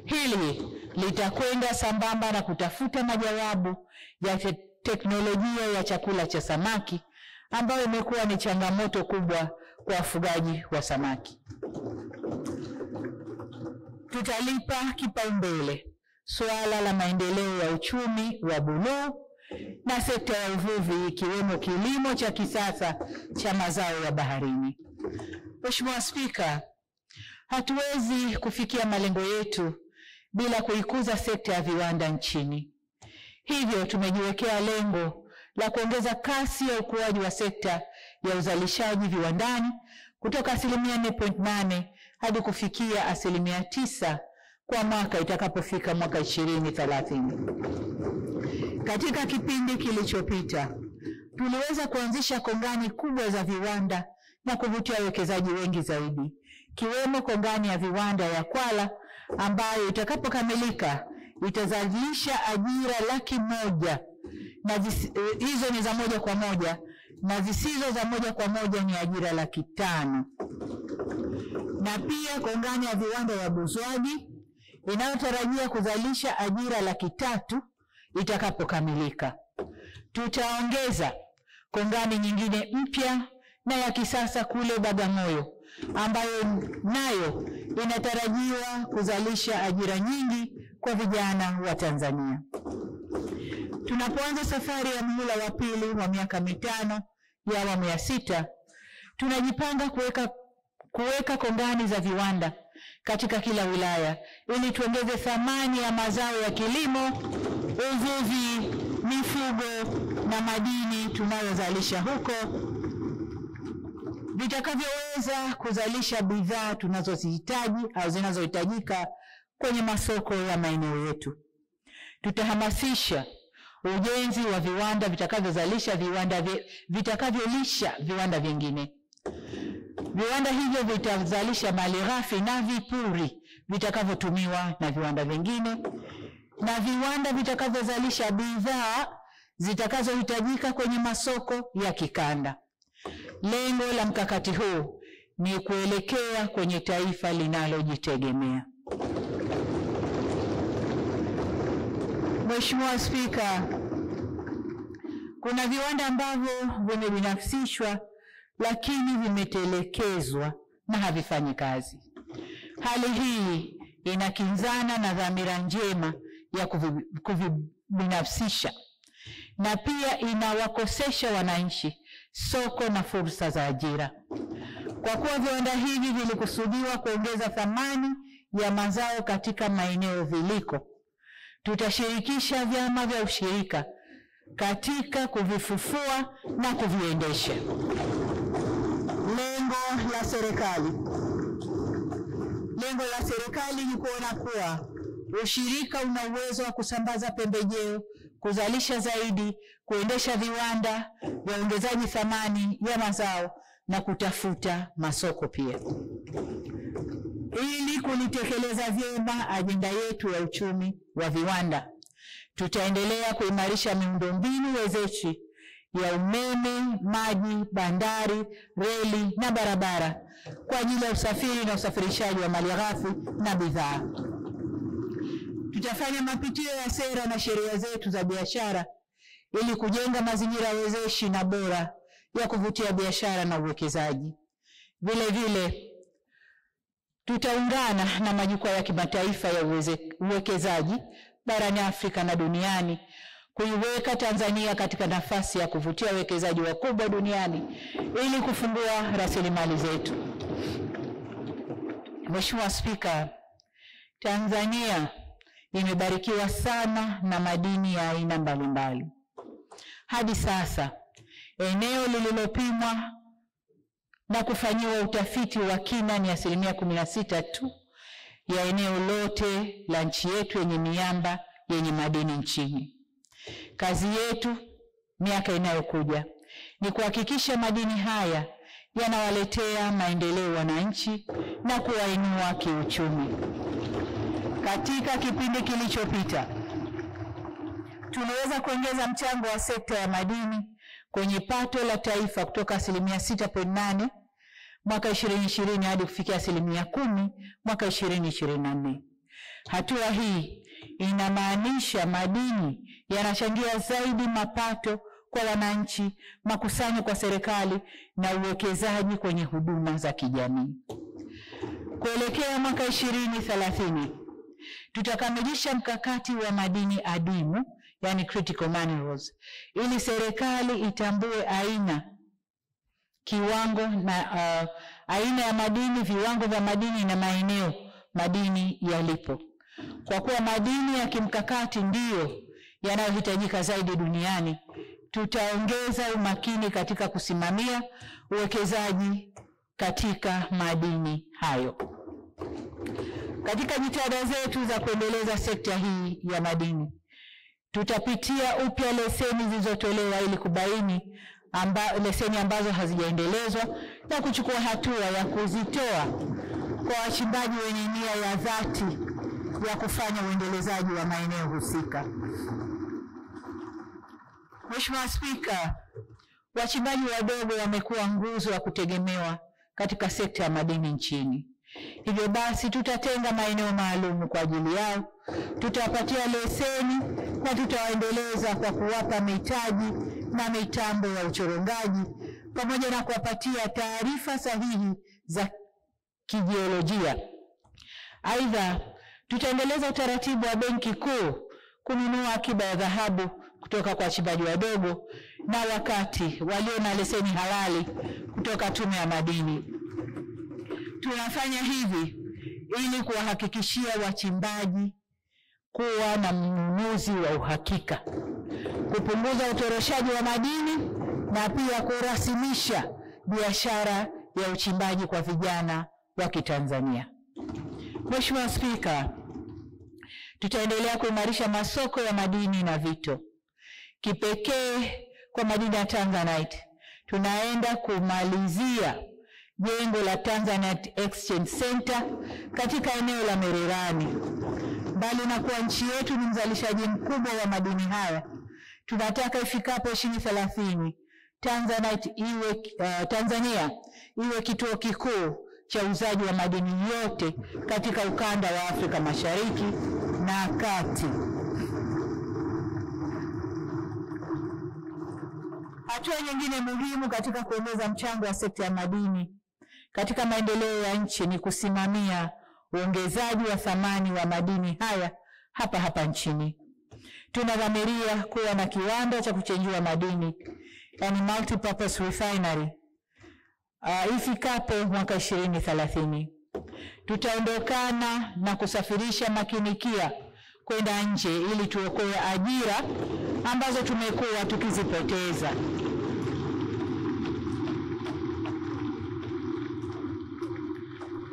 Hili litakwenda sambamba na kutafuta majawabu ya teknolojia ya chakula cha samaki ambayo imekuwa ni changamoto kubwa kwa wafugaji wa samaki. Tutalipa kipaumbele suala la maendeleo ya uchumi wa buluu na sekta ya uvuvi ikiwemo kilimo cha kisasa cha mazao ya baharini. Mheshimiwa Spika, hatuwezi kufikia malengo yetu bila kuikuza sekta ya viwanda nchini. Hivyo tumejiwekea lengo la kuongeza kasi ya ukuaji wa sekta ya uzalishaji viwandani kutoka 4.8 hadi kufikia 9% kwa mwaka itakapofika mwaka 2030. Katika kipindi kilichopita, tuliweza kuanzisha kongani kubwa za viwanda na kuvutia wawekezaji wengi zaidi, kiwemo kongani ya viwanda ya Kwala ambayo itakapokamilika itazalisha ajira 100,000 na hizo ni za moja kwa moja na zisizo za moja kwa moja ni ajira 500,000. Na pia kongani ya viwanda ya Buzwagi inayotarajia kuzalisha ajira 300,000 itakapokamilika. Tutaongeza kongani nyingine mpya na ya kisasa kule Bagamoyo ambayo nayo inatarajiwa kuzalisha ajira nyingi kwa vijana wa Tanzania. Tunapoanza safari ya muhula wa pili wa miaka 5 ya awamu ya 6, Tunajipanga kuweka kongani za viwanda katika kila wilaya ili tuongeze thamani ya mazao ya kilimo, uvuvi, mifugo na madini tunayozalisha huko, vitakavyoweza kuzalisha bidhaa tunazozihitaji au zinazohitajika kwenye masoko ya maeneo yetu. Tutahamasisha ujenzi wa viwanda vitakavyolisha viwanda vingine. Viwanda hivyo vitazalisha malighafi na vipuri vitakavyotumiwa na viwanda vingine, na viwanda vitakavyozalisha bidhaa zitakazohitajika kwenye masoko ya kikanda. Lengo la mkakati huu ni kuelekea kwenye taifa linalojitegemea. Mheshimiwa Spika, kuna viwanda ambavyo vimebinafsishwa lakini vimetelekezwa na havifanyi kazi. Hali hii inakinzana na dhamira njema ya kuvibinafsisha na pia inawakosesha wananchi soko na fursa za ajira. Kwa kuwa viwanda hivi vilikusudiwa kuongeza thamani ya mazao katika maeneo viliko, tutashirikisha vyama vya ushirika katika kuvifufua na kuviendesha. Lengo la serikali ni kuona kuwa ushirika una uwezo wa kusambaza pembejeo, kuzalisha zaidi, kuendesha viwanda vya ongezaji thamani ya mazao na kutafuta masoko pia. Ili kulitekeleza vyema ajenda yetu ya uchumi wa viwanda, tutaendelea kuimarisha miundombinu wezeshi ya umeme, maji, bandari, reli na barabara kwa ajili ya usafiri na usafirishaji wa malighafi na bidhaa. Tutafanya mapitio ya sera na sheria zetu za biashara ili kujenga mazingira wezeshi na bora ya kuvutia biashara na uwekezaji. Vile vile tutaungana na majukwaa ya kimataifa ya uwekezaji barani Afrika na duniani kuiweka Tanzania katika nafasi ya kuvutia wawekezaji wakubwa duniani ili kufungua rasilimali zetu. Mheshimiwa Spika, Tanzania imebarikiwa sana na madini ya aina mbalimbali. Hadi sasa eneo lililopimwa na kufanyiwa utafiti wa kina ni 16% tu ya eneo lote la nchi yetu yenye miamba yenye madini nchini. Kazi yetu miaka inayokuja ni kuhakikisha madini haya yanawaletea maendeleo wananchi na kuwainua kiuchumi. Katika kipindi kilichopita, tunaweza kuongeza mchango wa sekta ya madini kwenye pato la taifa kutoka 6.8 mwaka 2020 hadi kufikia 10% mwaka 2024. Hatua hii inamaanisha madini yanachangia zaidi mapato kwa wananchi, makusanyo kwa serikali na uwekezaji kwenye huduma za kijamii. Kuelekea mwaka 2030, tutakamilisha mkakati wa madini adimu, yani critical minerals, ili serikali itambue aina ya madini, viwango vya madini na maeneo madini yalipo. Kwa kuwa madini ya kimkakati ndiyo yanayohitajika zaidi duniani, tutaongeza umakini katika kusimamia uwekezaji katika madini hayo. Katika jitihada zetu za kuendeleza sekta hii ya madini, tutapitia upya leseni zilizotolewa ili kubaini leseni ambazo hazijaendelezwa na kuchukua hatua ya kuzitoa kwa wachimbaji wenye nia ya dhati ya kufanya uendelezaji wa maeneo husika. Mheshimiwa Spika, wachimbaji wadogo wamekuwa nguzo ya kutegemewa katika sekta ya madini nchini. Hivyo basi tutatenga maeneo maalum kwa ajili yao, tutawapatia leseni na tutawaendeleza kwa kuwapa mitaji na mitambo ya uchorongaji pamoja na kuwapatia taarifa sahihi za kijiolojia. Aidha, tutaendeleza utaratibu wa Benki Kuu kununua akiba ya dhahabu kutoka kwa wachimbaji wadogo na wakati walio na leseni halali kutoka Tume ya Madini. Tunafanya hivi ili kuwahakikishia wachimbaji kuwa na mnunuzi wa uhakika, kupunguza utoroshaji wa madini na pia kurasimisha biashara ya uchimbaji kwa vijana wa Kitanzania. Mheshimiwa Spika, tutaendelea kuimarisha masoko ya madini na vito. Kipekee kwa madini ya Tanzanite, tunaenda kumalizia jengo la Tanzanite Exchange Center katika eneo la Mererani. Mbali na kuwa nchi yetu ni mzalishaji mkubwa wa madini haya, tunataka ifikapo 2030 Tanzania iwe kituo kikuu cha uzaji wa madini yote katika ukanda wa Afrika Mashariki na Kati. Hatua nyingine muhimu katika kuongeza mchango wa sekta ya madini katika maendeleo ya nchi ni kusimamia uongezaji wa thamani wa madini haya hapa nchini. Tunadhamiria kuwa na kiwanda cha kuchenjua madini, yani multipurpose refinery, ifikapo mwaka 2030. Tutaondokana na kusafirisha makinikia kwenda nje ili tuokoe ajira ambazo tumekuwa tukizipoteza.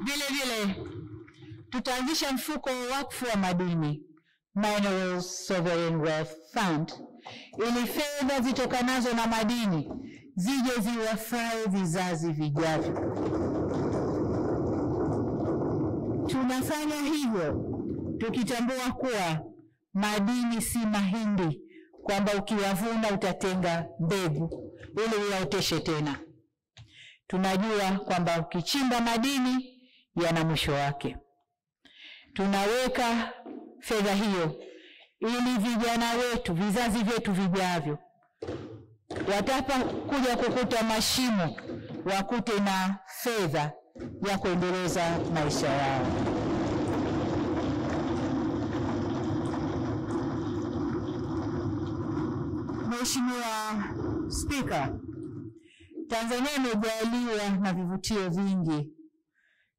Vile tutaanzisha mfuko wa wakfu wa madini, Minerals Sovereign Wealth Fund, ili fedha zitokanazo na madini zije ziwafae vizazi vijavyo. Tunafanya hivyo tukitambua kuwa madini si mahindi kwamba ukiyavuna utatenga mbegu ili uyaoteshe tena. Tunajua kwamba ukichimba madini yana mwisho wake. Tunaweka fedha hiyo ili vijana wetu, vizazi vyetu vijavyo, watapokuja kukuta mashimo wakute na fedha ya kuendeleza maisha yao. Mheshimiwa Spika, Tanzania imejaliwa na vivutio vingi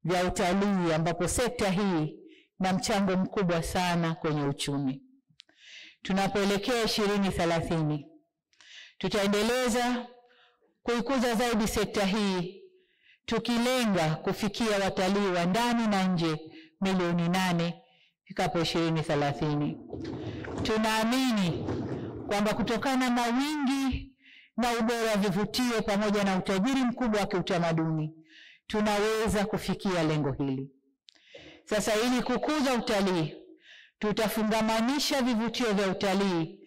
vya utalii ambapo sekta hii na mchango mkubwa sana kwenye uchumi. Tunapoelekea 2030, tutaendeleza kuikuza zaidi sekta hii, tukilenga kufikia watalii wa ndani na nje milioni 8 ifikapo 2030. Tunaamini kwamba kutokana na wingi na ubora wa vivutio pamoja na utajiri mkubwa wa kiutamaduni, tunaweza kufikia lengo hili. Sasa ili kukuza utalii, tutafungamanisha vivutio vya utalii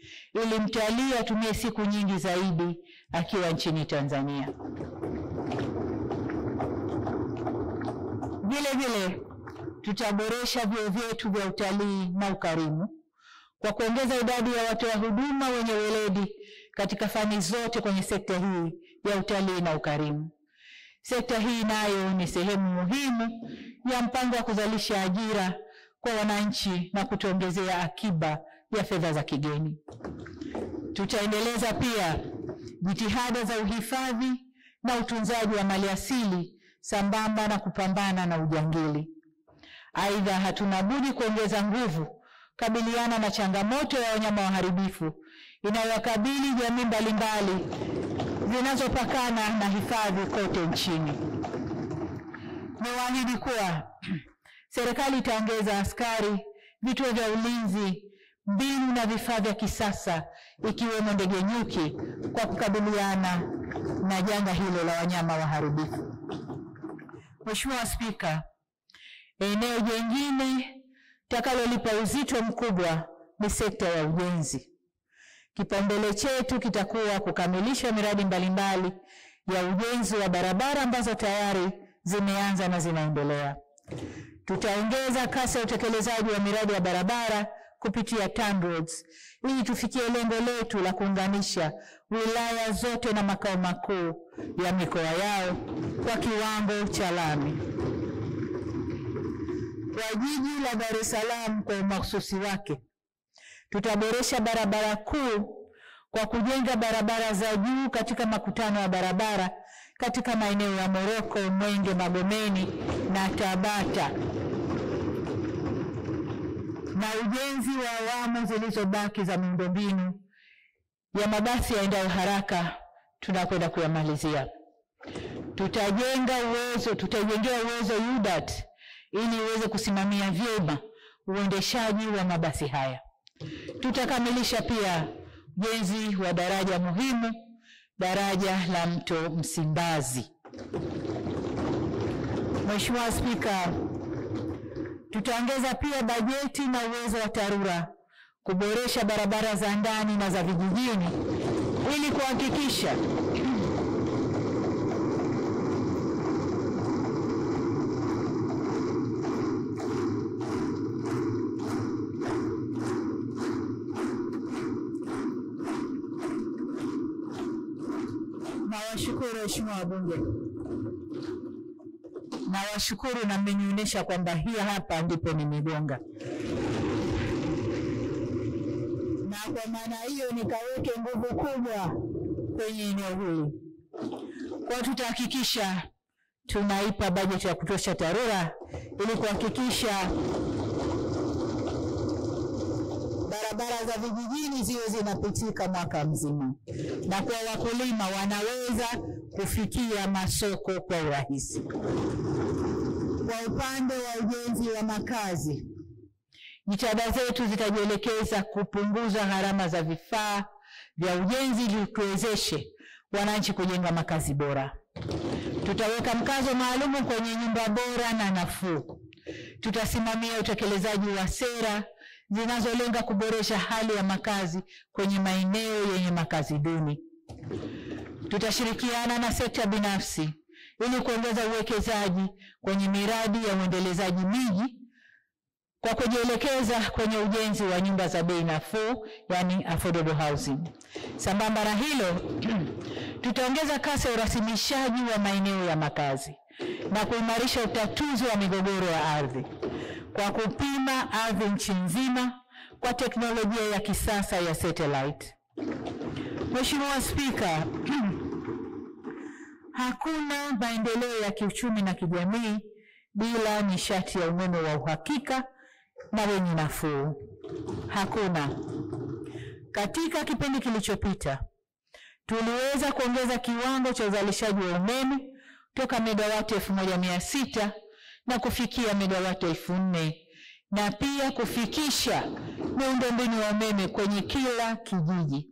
ili mtalii atumie siku nyingi zaidi akiwa nchini Tanzania. Vile tutaboresha vyuo vyetu vya utalii na ukarimu kwa kuongeza idadi ya watoa huduma wenye weledi katika fani zote kwenye sekta hii ya utalii na ukarimu. Sekta hii nayo ni sehemu muhimu ya mpango wa kuzalisha ajira kwa wananchi na kutuongezea akiba ya fedha za kigeni. Tutaendeleza pia jitihada za uhifadhi na utunzaji wa maliasili sambamba na kupambana na ujangili. Aidha, hatuna budi kuongeza nguvu kabiliana na changamoto ya wanyama waharibifu inayowakabili jamii mbalimbali zinazopakana na hifadhi kote nchini. Niwaahidi kuwa serikali itaongeza askari, vituo vya ulinzi, mbinu na vifaa vya kisasa ikiwemo ndege nyuki kwa kukabiliana na janga hilo la wanyama waharibifu. Mheshimiwa Spika, eneo jingine takalolipa uzito mkubwa ni sekta ya ujenzi. Kipaumbele chetu kitakuwa kukamilisha miradi mbalimbali ya ujenzi wa barabara ambazo tayari zimeanza na zinaendelea. Tutaongeza kasi ya utekelezaji wa miradi ya barabara kupitia TANROADS ili tufikie lengo letu la kuunganisha wilaya zote na makao makuu ya mikoa yao kwa kiwango cha lami. Kwa jiji la Dar es Salaam kwa mahususi wake, tutaboresha barabara kuu kwa kujenga barabara za juu katika makutano ya barabara katika maeneo ya Moroko, Mwenge, Magomeni na Tabata, na ujenzi wa awamu zilizobaki za miundombinu ya mabasi yaendayo haraka tunakwenda kuyamalizia. Tutajengea uwezo UDART ili iweze kusimamia vyema uendeshaji wa mabasi haya. Tutakamilisha pia ujenzi wa daraja muhimu, daraja la Mto Msimbazi. Mheshimiwa Spika, tutaongeza pia bajeti na uwezo wa TARURA kuboresha barabara za ndani na za vijijini ili kuhakikisha nawashukuru Mheshimiwa wabunge. Nawashukuru na mmenionyesha kwamba hii hapa ndipo nimegonga. Na kwa maana hiyo nikaweke nguvu kubwa kwenye eneo hili. Kwa tutahakikisha tunaipa bajeti ya kutosha TARURA ili kuhakikisha barabara za vijijini ziwe zinapitika mwaka mzima, na kwa wakulima wanaweza kufikia masoko kwa urahisi. Kwa upande wa ujenzi wa makazi, jitihada zetu zitajielekeza kupunguza gharama za vifaa vya ujenzi ili tuwezeshe wananchi kujenga makazi bora. Tutaweka mkazo maalumu kwenye nyumba bora na nafuu. Tutasimamia utekelezaji wa sera zinazolenga kuboresha hali ya makazi kwenye maeneo yenye makazi duni. Tutashirikiana na sekta binafsi ili kuongeza uwekezaji kwenye miradi ya uendelezaji miji kwa kujielekeza kwenye ujenzi wa nyumba za bei nafuu, yani affordable housing. Sambamba na hilo, tutaongeza kasi ya urasimishaji wa maeneo ya makazi na kuimarisha utatuzi wa migogoro ya ardhi kwa kupima ardhi nchi nzima kwa teknolojia ya kisasa ya satellite. Mheshimiwa Spika, hakuna maendeleo ya kiuchumi na kijamii bila nishati ya umeme wa uhakika na wenye nafuu. Hakuna. Katika kipindi kilichopita, tuliweza kuongeza kiwango cha uzalishaji wa umeme toka megawati 1600 na kufikia megawati 4000, na pia kufikisha miundombinu ya umeme kwenye kila kijiji.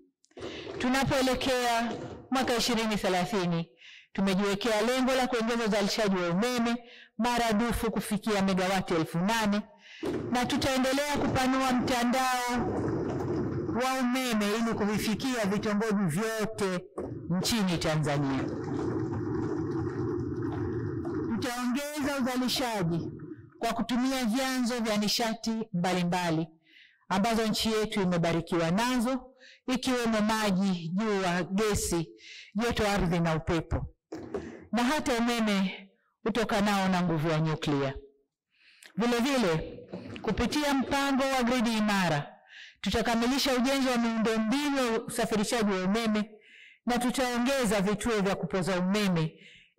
Tunapoelekea mwaka 2030, tumejiwekea lengo la kuongeza uzalishaji wa umeme maradufu kufikia megawati 8000, na tutaendelea kupanua mtandao wa umeme ili kuvifikia vitongoji vyote nchini Tanzania. Tutaongeza uzalishaji kwa kutumia vyanzo vya nishati mbalimbali ambazo nchi yetu imebarikiwa nazo, ikiwemo maji, jua, gesi, joto ardhi na upepo, na hata umeme utokanao na nguvu ya nyuklia. Vile vile, kupitia mpango wa gridi imara, tutakamilisha ujenzi wa miundombinu ya usafirishaji wa umeme na tutaongeza vituo vya kupoza umeme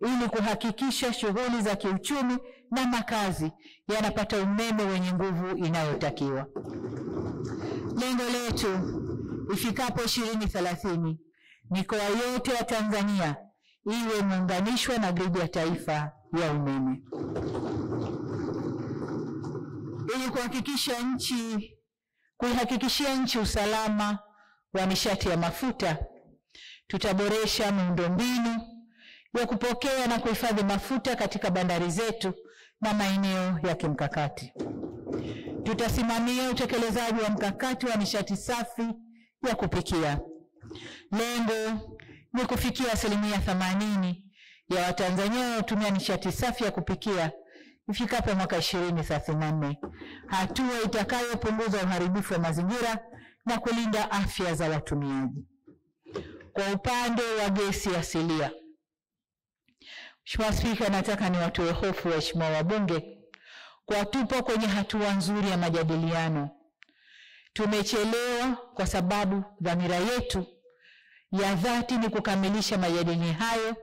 ili kuhakikisha shughuli za kiuchumi na makazi yanapata umeme wenye nguvu inayotakiwa. Lengo letu ifikapo 2030, mikoa yote ya Tanzania iwe muunganishwa na gridi ya taifa ya umeme. Ili kuihakikishia nchi usalama wa nishati ya mafuta, tutaboresha miundombinu ya kupokea na kuhifadhi mafuta katika bandari zetu na maeneo ya kimkakati. Tutasimamia utekelezaji wa mkakati wa nishati safi ya kupikia. Lengo ni kufikia 80% ya Watanzania wanaotumia nishati safi ya kupikia ifikapo mwaka 2034, hatua itakayopunguza uharibifu wa mazingira na kulinda afya za watumiaji. Kwa upande wa gesi asilia, Mheshimiwa Spika, nataka niwatoe hofu waheshimiwa wabunge kwa tupo kwenye hatua nzuri ya majadiliano. Tumechelewa kwa sababu dhamira yetu ya dhati ni kukamilisha majadiliano hayo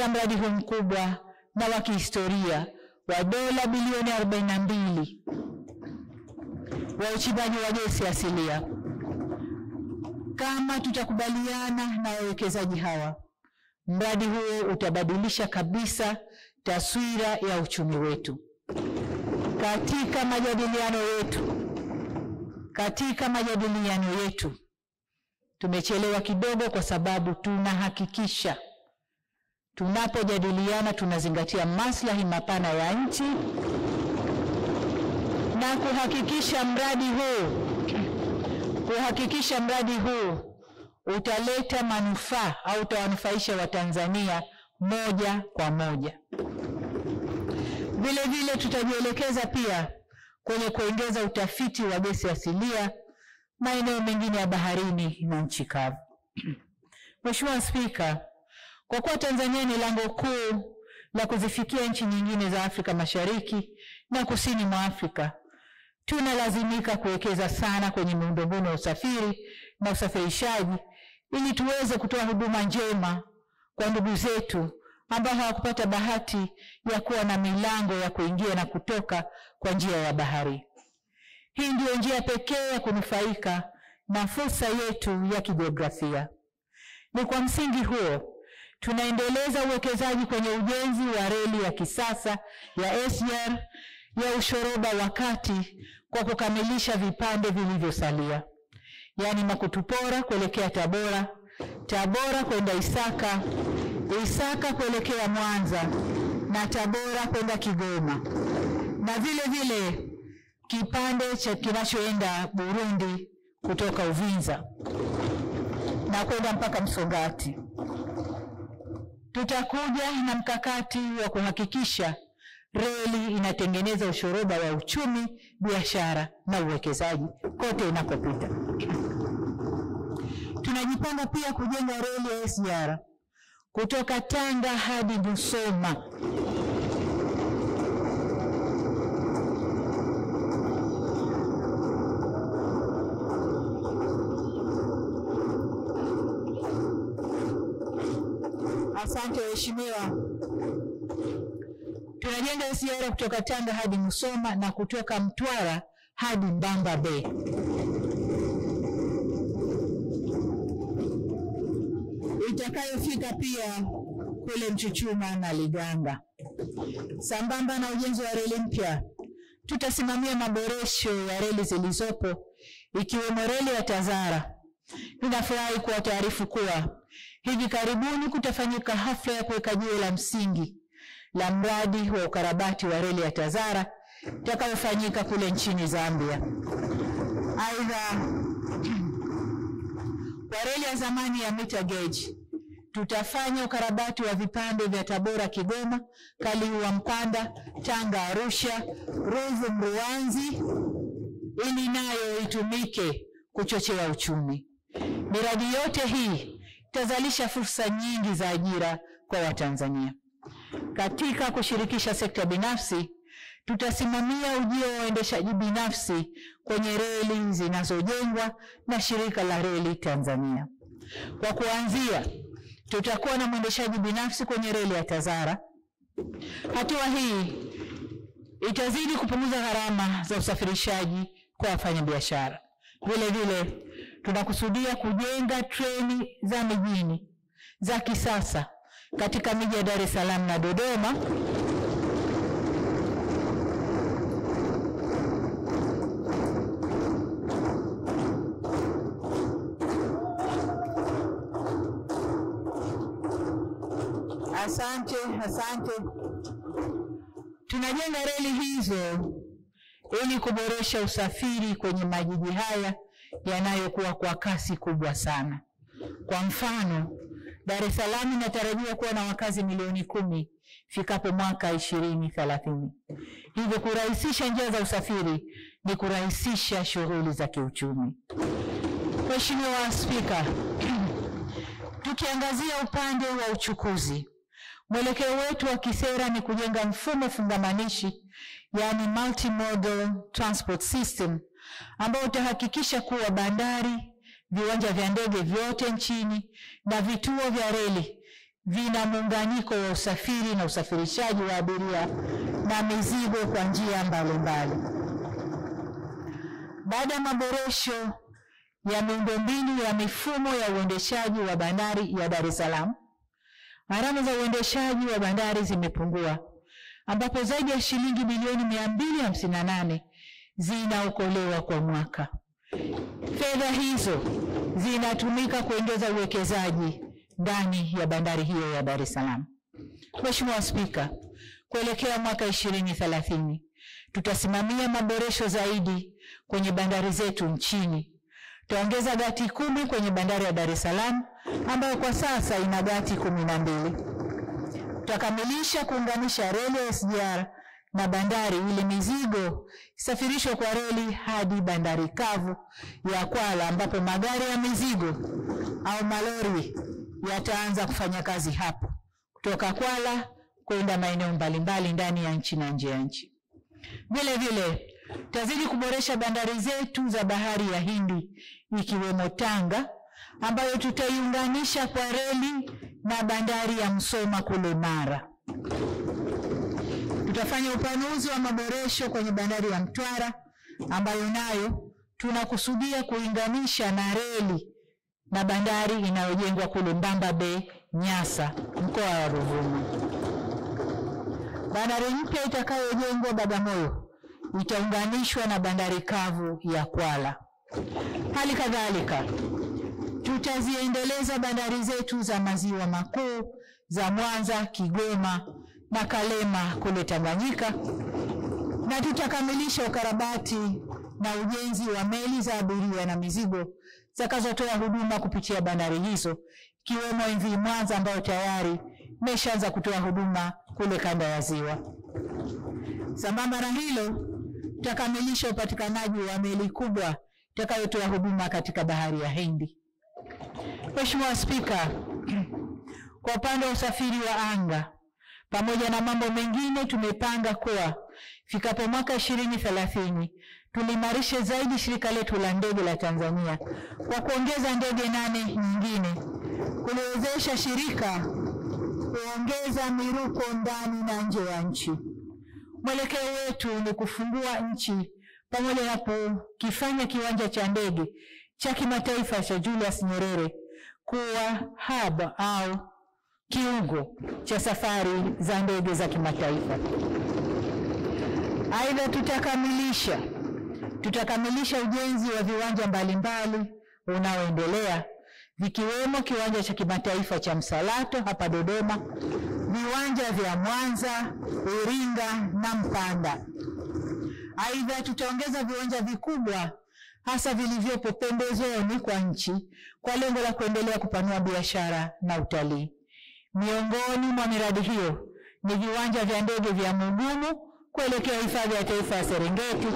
ya mradi huu mkubwa na wa kihistoria wa dola bilioni 42 wa uchimbaji wa gesi asilia. Kama tutakubaliana na wawekezaji hawa, mradi huo utabadilisha kabisa taswira ya uchumi wetu. Katika majadiliano yetu tumechelewa kidogo, kwa sababu tunahakikisha tunapojadiliana tunazingatia maslahi mapana ya nchi na kuhakikisha mradi huu utaleta manufaa au utawanufaisha Watanzania moja kwa moja. Vile vile tutajielekeza pia kwenye kuongeza utafiti wa gesi asilia maeneo mengine ya baharini na nchi kavu. Mheshimiwa Spika, kwa kuwa Tanzania ni lango kuu la kuzifikia nchi nyingine za Afrika Mashariki na kusini mwa Afrika, tunalazimika kuwekeza sana kwenye miundombinu ya usafiri na usafirishaji ili tuweze kutoa huduma njema kwa ndugu zetu ambao hawakupata bahati ya kuwa na milango ya kuingia na kutoka kwa njia ya bahari. Hii ndio njia pekee ya kunufaika na fursa yetu ya kijiografia. Ni kwa msingi huo tunaendeleza uwekezaji kwenye ujenzi wa reli ya kisasa ya SGR ya ushoroba wa kati kwa kukamilisha vipande vilivyosalia, yaani Makutupora kuelekea Tabora, Tabora kwenda Isaka, Isaka kuelekea Mwanza na Tabora kwenda Kigoma, na vile vile kipande cha kinachoenda Burundi kutoka Uvinza na kwenda mpaka Msongati. Tutakuja na mkakati wa kuhakikisha reli inatengeneza ushoroba wa uchumi, biashara na uwekezaji kote inakopita. Tunajipanga pia kujenga reli ya SGR kutoka Tanga hadi Musoma. Asante Mheshimiwa. Tunajenga SGR kutoka Tanga hadi Musoma na kutoka Mtwara hadi Mbamba Bay. Itakayofika pia kule Mchuchuma na Liganga. Sambamba na ujenzi wa reli mpya, tutasimamia maboresho ya reli zilizopo ikiwemo reli ya Tazara. Ninafurahi kuwa taarifu kuwa hivi karibuni kutafanyika hafla ya kuweka jiwe la msingi la mradi wa ukarabati wa reli ya Tazara itakayofanyika kule nchini Zambia. Aidha, kwa reli ya zamani ya meter gauge tutafanya ukarabati wa vipande vya Tabora Kigoma, Kaliua Mpanda, Tanga Arusha, Ruvu Mruanzi ili nayo itumike kuchochea uchumi. Miradi yote hii itazalisha fursa nyingi za ajira kwa Watanzania. Katika kushirikisha sekta binafsi, tutasimamia ujio wa waendeshaji binafsi kwenye reli zinazojengwa na Shirika la Reli Tanzania. Kwa kuanzia, tutakuwa na mwendeshaji binafsi kwenye reli ya Tazara. Hatua hii itazidi kupunguza gharama za usafirishaji kwa wafanyabiashara. Vile vile tunakusudia kujenga treni za mijini za kisasa katika miji ya Dar es Salaam na Dodoma Asante. Tunajenga reli hizo ili kuboresha usafiri kwenye majiji haya yanayokuwa kwa kasi kubwa sana. Kwa mfano, Dar es Salaam inatarajiwa kuwa na wakazi milioni 10 fikapo mwaka 2030. Hivyo kurahisisha njia za usafiri ni kurahisisha shughuli za kiuchumi. Mheshimiwa Spika, tukiangazia upande wa uchukuzi, mwelekeo wetu wa kisera ni kujenga mfumo fungamanishi, yani multimodal transport system, ambao utahakikisha kuwa bandari viwanja vya ndege vyote nchini na vituo vya reli vina muunganiko wa usafiri na usafirishaji wa abiria na mizigo kwa njia mbalimbali. Baada ya maboresho ya miundombinu ya mifumo ya uendeshaji wa bandari ya Dar es Salaam, gharama za uendeshaji wa bandari zimepungua, ambapo zaidi ya shilingi bilioni 258 zinaokolewa kwa mwaka. Fedha hizo zinatumika kuongeza uwekezaji ndani ya bandari hiyo ya Dar es Salaam. Mheshimiwa Spika, kuelekea mwaka 2030 tutasimamia maboresho zaidi kwenye bandari zetu nchini. Tutaongeza gati 10 kwenye bandari ya Dar es Salaam ambayo kwa sasa ina gati 12. Tutakamilisha kuunganisha reli ya SGR na bandari ili mizigo isafirishwe kwa reli hadi bandari kavu ya Kwala, ambapo magari ya mizigo au malori yataanza kufanya kazi hapo kutoka Kwala kwenda maeneo mbalimbali ndani ya nchi na nje ya nchi. Vile vile tutazidi kuboresha bandari zetu za bahari ya Hindi ikiwemo Tanga, ambayo tutaiunganisha kwa reli na bandari ya Msoma kule Mara. Tutafanya upanuzi wa maboresho kwenye bandari ya Mtwara, ambayo nayo tunakusudia kuunganisha na reli na bandari inayojengwa kule Mbamba Bay, Nyasa, mkoa wa Ruvuma. Bandari mpya itakayojengwa Bagamoyo itaunganishwa na bandari kavu ya Kwala. Hali kadhalika tutaziendeleza bandari zetu za maziwa makuu za Mwanza, Kigoma na Kalema kule Tanganyika, na tutakamilisha ukarabati na ujenzi wa meli za abiria na mizigo zitakazotoa huduma kupitia bandari hizo, ikiwemo MV Mwanza ambayo tayari imeshaanza kutoa huduma kule kanda ya Ziwa. Sambamba na hilo, tutakamilisha upatikanaji wa meli kubwa itakayotoa huduma katika bahari ya Hindi. Mheshimiwa Spika, kwa upande wa usafiri wa anga, pamoja na mambo mengine, tumepanga kuwa fikapo mwaka 2030 tulimarishe zaidi shirika letu la ndege la Tanzania kwa kuongeza ndege 8 nyingine, kuliwezesha shirika kuongeza miruko ndani na nje ya nchi. Mwelekeo wetu ni kufungua nchi pamoja na kukifanya kiwanja cha ndege cha kimataifa cha Julius Nyerere kuwa hub au kiungo cha safari za ndege za kimataifa. Aidha, tutakamilisha ujenzi wa viwanja mbalimbali unaoendelea, vikiwemo kiwanja cha kimataifa cha Msalato hapa Dodoma, viwanja vya Mwanza, Iringa na Mpanda. Aidha, tutaongeza viwanja vikubwa hasa vilivyopo pembezoni kwa nchi kwa lengo la kuendelea kupanua biashara na utalii. Miongoni mwa miradi hiyo ni viwanja vya ndege vya Mugumu kuelekea hifadhi ya taifa ya Serengeti,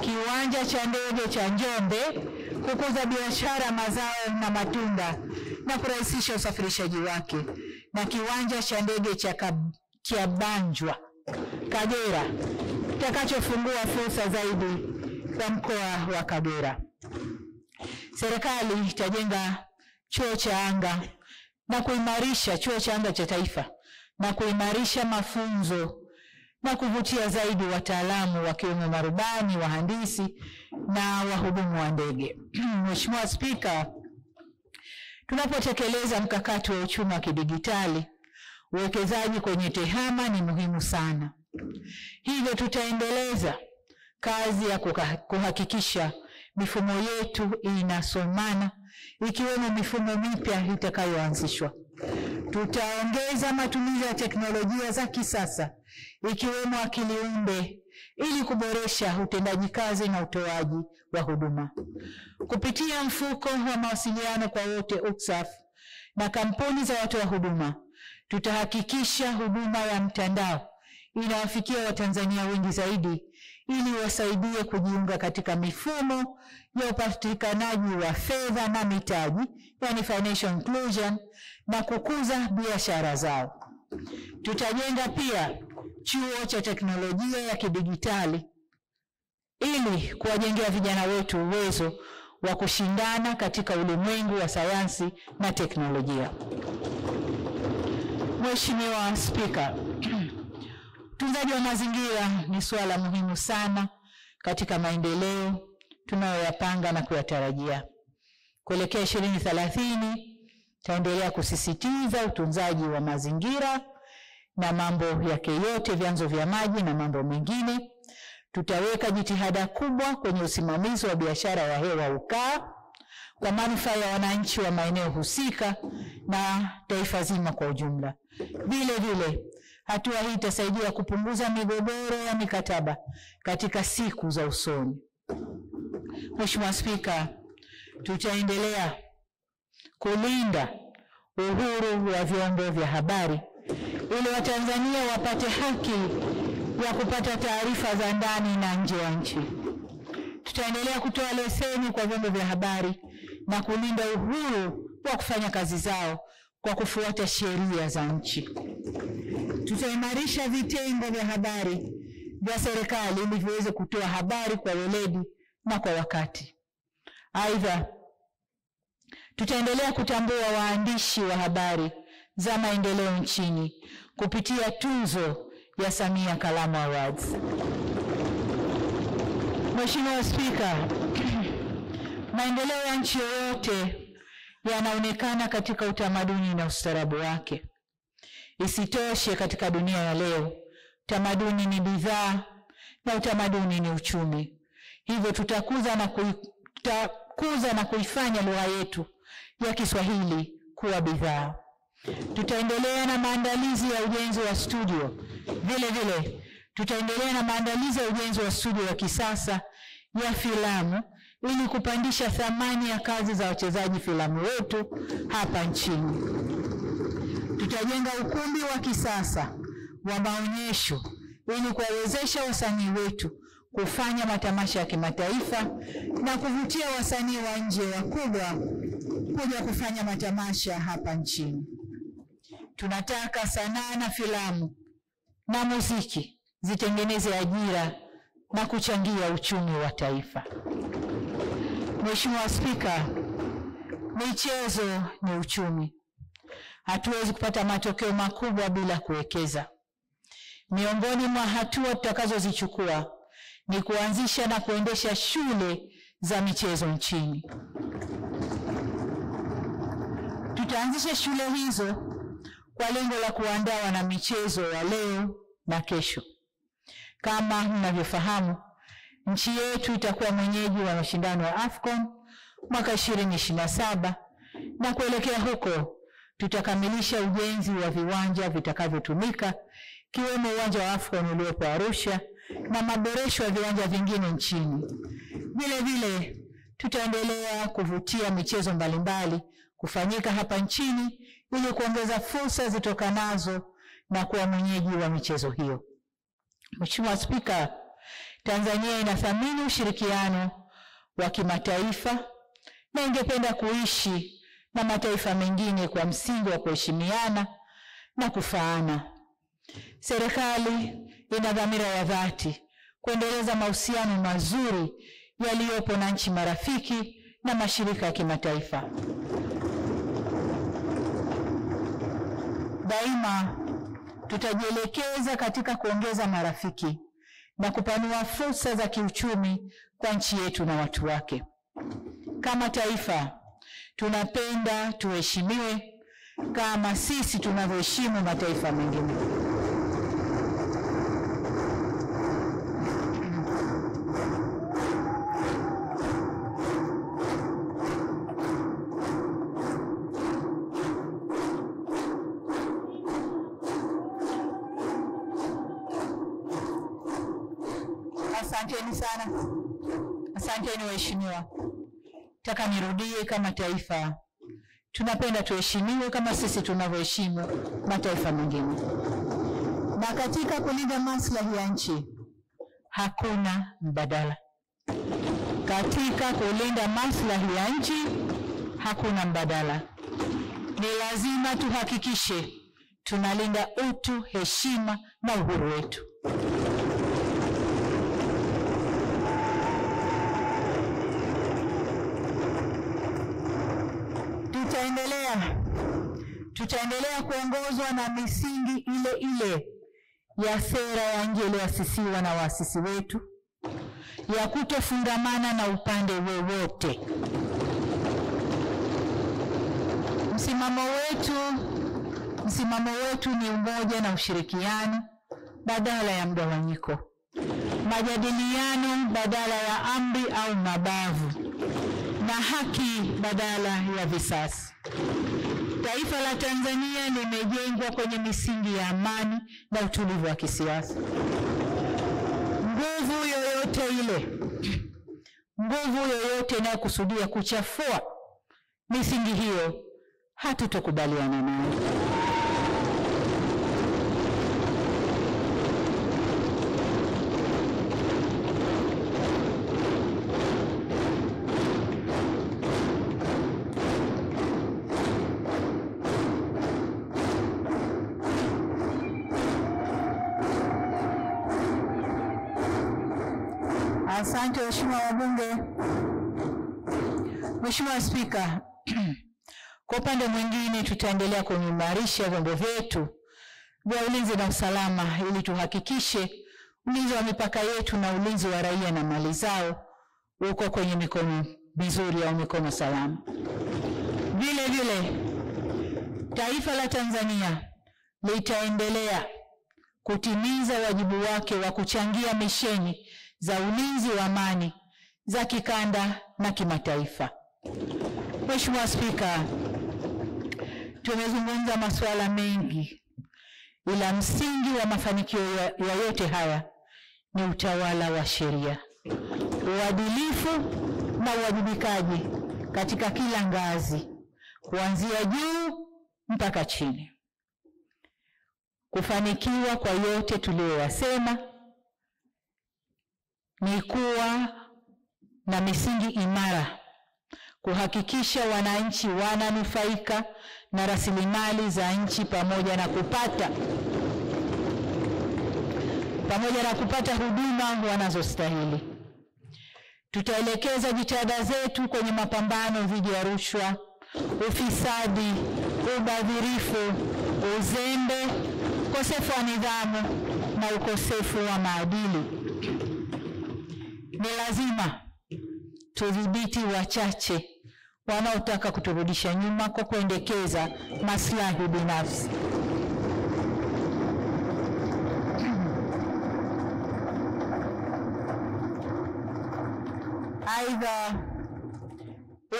kiwanja cha ndege cha Njombe kukuza biashara mazao na matunda na kurahisisha usafirishaji wake, na kiwanja cha ndege cha Kiabanjwa Kagera kitakachofungua fursa zaidi kwa mkoa wa Kagera. Serikali itajenga chuo cha anga na kuimarisha chuo cha anga cha taifa na kuimarisha mafunzo na kuvutia zaidi wataalamu wakiwemo marubani, wahandisi na wahudumu wa ndege. Mheshimiwa Spika, tunapotekeleza mkakati wa uchumi wa kidigitali, uwekezaji kwenye tehama ni muhimu sana. Hivyo tutaendeleza kazi ya kuhakikisha mifumo yetu inasomana, ikiwemo mifumo mipya itakayoanzishwa. Tutaongeza matumizi ya teknolojia za kisasa ikiwemo akili unde ili kuboresha utendaji kazi na utoaji wa huduma. Kupitia mfuko wa mawasiliano kwa wote UCSAF na kampuni za watoa huduma, tutahakikisha huduma ya mtandao inawafikia Watanzania wengi zaidi ili wasaidie kujiunga katika mifumo ya upatikanaji wa fedha na mitaji, yani financial inclusion, na kukuza biashara zao. Tutajenga pia chuo cha teknolojia ya kidigitali ili kuwajengea vijana wetu uwezo wa kushindana katika ulimwengu wa sayansi na teknolojia. Mheshimiwa Spika, utunzaji wa mazingira ni suala muhimu sana katika maendeleo tunayoyapanga na kuyatarajia. Kuelekea 2030, taendelea kusisitiza utunzaji wa mazingira na mambo yake yote, vyanzo vya maji na mambo mengine. Tutaweka jitihada kubwa kwenye usimamizi wa biashara ya hewa ukaa kwa manufaa ya wananchi wa maeneo husika na taifa zima kwa ujumla. Vile vile, hatua hii itasaidia kupunguza migogoro ya mikataba katika siku za usoni. Mheshimiwa Spika, tutaendelea kulinda uhuru wa vyombo vya habari ili Watanzania wapate haki ya kupata taarifa za ndani na nje ya nchi. Tutaendelea kutoa leseni kwa vyombo vya habari na kulinda uhuru wa kufanya kazi zao kwa kufuata sheria za nchi. Tutaimarisha vitengo vya habari vya serikali ili viweze kutoa habari kwa weledi na kwa wakati. Aidha, tutaendelea kutambua waandishi wa habari za maendeleo nchini kupitia tuzo ya Samia Kalamu Awards. Mheshimiwa Spika, maendeleo ya nchi yoyote yanaonekana katika utamaduni na ustaarabu wake. Isitoshe, katika dunia ya leo, tamaduni ni bidhaa na utamaduni ni uchumi. Hivyo tutakuza na kuifanya lugha yetu ya Kiswahili kuwa bidhaa. Tutaendelea na maandalizi ya ujenzi wa studio. Vile vile, tutaendelea na maandalizi ya ujenzi wa studio ya kisasa ya filamu ili kupandisha thamani ya kazi za wachezaji filamu wetu hapa nchini. Tutajenga ukumbi wa kisasa wa maonyesho ili kuwawezesha wasanii wetu kufanya matamasha ya kimataifa na kuvutia wasanii wa nje wakubwa kuja kufanya matamasha hapa nchini. Tunataka sanaa na filamu na muziki zitengeneze ajira na kuchangia uchumi wa taifa. Mheshimiwa Spika, michezo ni uchumi. Hatuwezi kupata matokeo makubwa bila kuwekeza. Miongoni mwa hatua tutakazozichukua ni kuanzisha na kuendesha shule za michezo nchini. Tutaanzisha shule hizo kwa lengo la kuandaa wana michezo wa leo na kesho. Kama mnavyofahamu, nchi yetu itakuwa mwenyeji wa mashindano ya AFCON mwaka 2027, na kuelekea huko tutakamilisha ujenzi wa viwanja vitakavyotumika, kiwemo uwanja wa AFCON uliopo Arusha na maboresho ya viwanja vingine nchini. Vile vile, tutaendelea kuvutia michezo mbalimbali kufanyika hapa nchini ili kuongeza fursa zitokanazo na kuwa mwenyeji wa michezo hiyo. Mheshimiwa Spika, Tanzania inathamini ushirikiano wa kimataifa na ingependa kuishi na mataifa mengine kwa msingi wa kuheshimiana na kufaana. Serikali ina dhamira ya dhati kuendeleza mahusiano mazuri yaliyopo na nchi marafiki na mashirika ya kimataifa. Daima tutajielekeza katika kuongeza marafiki na kupanua fursa za kiuchumi kwa nchi yetu na watu wake. Kama taifa, tunapenda tuheshimiwe kama sisi tunavyoheshimu mataifa mengine. Asanteni sana. Asanteni waheshimiwa. Nataka nirudie, kama taifa tunapenda tuheshimiwe kama sisi tunavyoheshimu mataifa mengine. Na katika kulinda maslahi ya nchi hakuna mbadala. Katika kulinda maslahi ya nchi hakuna mbadala. Ni lazima tuhakikishe tunalinda utu, heshima na uhuru wetu. Tutaendelea kuongozwa na misingi ile ile ya sera ya nje iliyoasisiwa na waasisi wetu ya kutofungamana na upande wowote. Msimamo wetu ni umoja na ushirikiano badala ya mgawanyiko, majadiliano badala ya amri au mabavu, na haki badala ya visasi. Taifa la Tanzania limejengwa kwenye misingi ya amani na utulivu wa kisiasa. Nguvu yoyote inayokusudia kuchafua misingi hiyo hatutokubaliana nayo. Asante Mheshimiwa wabunge. Mheshimiwa Spika, kwa upande mwingine tutaendelea kuimarisha vyombo vyetu vya ulinzi na usalama ili tuhakikishe ulinzi wa mipaka yetu na ulinzi wa raia na mali zao uko kwenye mikono mizuri au mikono salama. Vile vile taifa la Tanzania litaendelea kutimiza wajibu wake wa kuchangia misheni za ulinzi wa amani za kikanda na kimataifa. Mheshimiwa Spika, tumezungumza masuala mengi, ila msingi wa mafanikio ya yote haya ni utawala wa sheria, uadilifu na uwajibikaji katika kila ngazi, kuanzia juu mpaka chini. Kufanikiwa kwa yote tuliyoyasema ni kuwa na misingi imara, kuhakikisha wananchi wananufaika na rasilimali za nchi pamoja na kupata huduma wanazostahili. Tutaelekeza jitihada zetu kwenye mapambano dhidi ya rushwa, ufisadi, ubadhirifu, uzembe, ukosefu wa nidhamu na ukosefu wa maadili. Ni lazima tudhibiti wachache wanaotaka kuturudisha nyuma kwa kuendekeza maslahi binafsi. Aidha,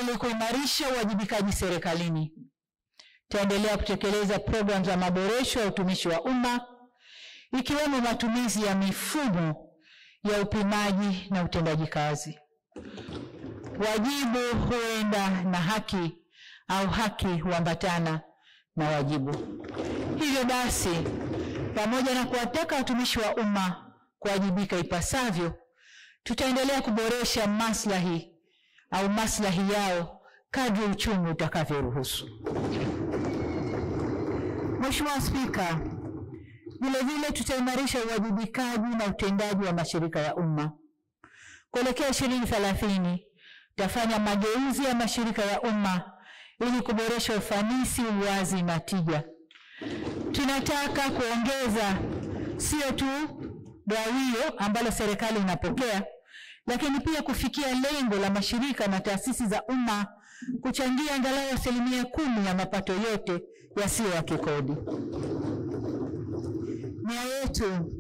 ili kuimarisha uwajibikaji serikalini, tutaendelea kutekeleza programu za maboresho ya utumishi wa umma, ikiwemo matumizi ya mifumo ya upimaji na utendaji kazi. Wajibu huenda na haki au haki huambatana na wajibu. Hivyo basi, pamoja na kuwataka watumishi wa umma kuwajibika ipasavyo, tutaendelea kuboresha maslahi yao kadri uchumi utakavyoruhusu. Mheshimiwa Spika, vile vile tutaimarisha uwajibikaji na utendaji wa mashirika ya umma. Kuelekea 2030, tutafanya mageuzi ya mashirika ya umma ili kuboresha ufanisi, uwazi na tija. Tunataka kuongeza sio tu gawio ambalo serikali inapokea, lakini pia kufikia lengo la mashirika na taasisi za umma kuchangia angalau 10% ya mapato yote yasiyo ya kikodi. Nia yetu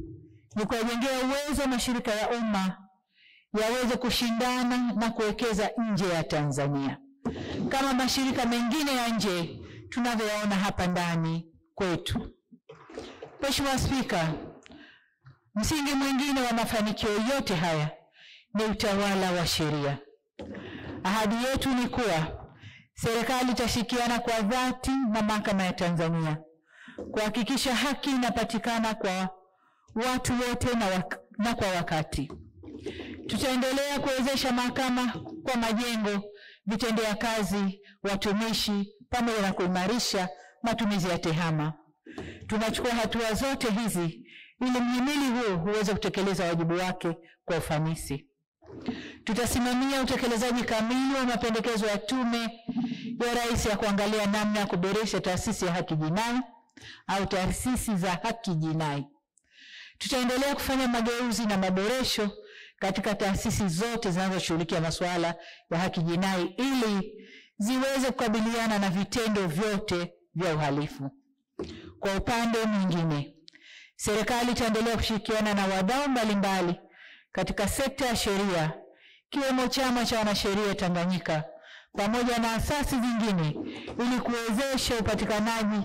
ni kuwajengea uwezo mashirika ya umma yaweze kushindana na kuwekeza nje ya Tanzania kama mashirika mengine ya nje tunavyoyaona hapa ndani kwetu. Mheshimiwa Spika, msingi mwingine wa mafanikio yote haya ni utawala wa sheria. Ahadi yetu ni kuwa serikali itashikiana kwa dhati na Mahakama ya Tanzania kuhakikisha haki inapatikana kwa watu wote na kwa wakati. Tutaendelea kuwezesha mahakama kwa majengo, vitendea kazi, watumishi, pamoja na kuimarisha matumizi ya tehama. Tunachukua hatua zote hizi ili mhimili huu uweze kutekeleza wajibu wake kwa ufanisi. Tutasimamia utekelezaji kamili wa mapendekezo ya Tume ya Rais ya kuangalia namna ya kuboresha taasisi ya haki jinai au taasisi za haki jinai. Tutaendelea kufanya mageuzi na maboresho katika taasisi zote zinazoshughulikia masuala ya haki jinai ili ziweze kukabiliana na vitendo vyote vya uhalifu. Kwa upande mwingine, serikali itaendelea kushirikiana na wadau mbalimbali katika sekta ya sheria, kiwemo Chama cha Wanasheria Tanganyika pamoja na asasi zingine ili kuwezesha upatikanaji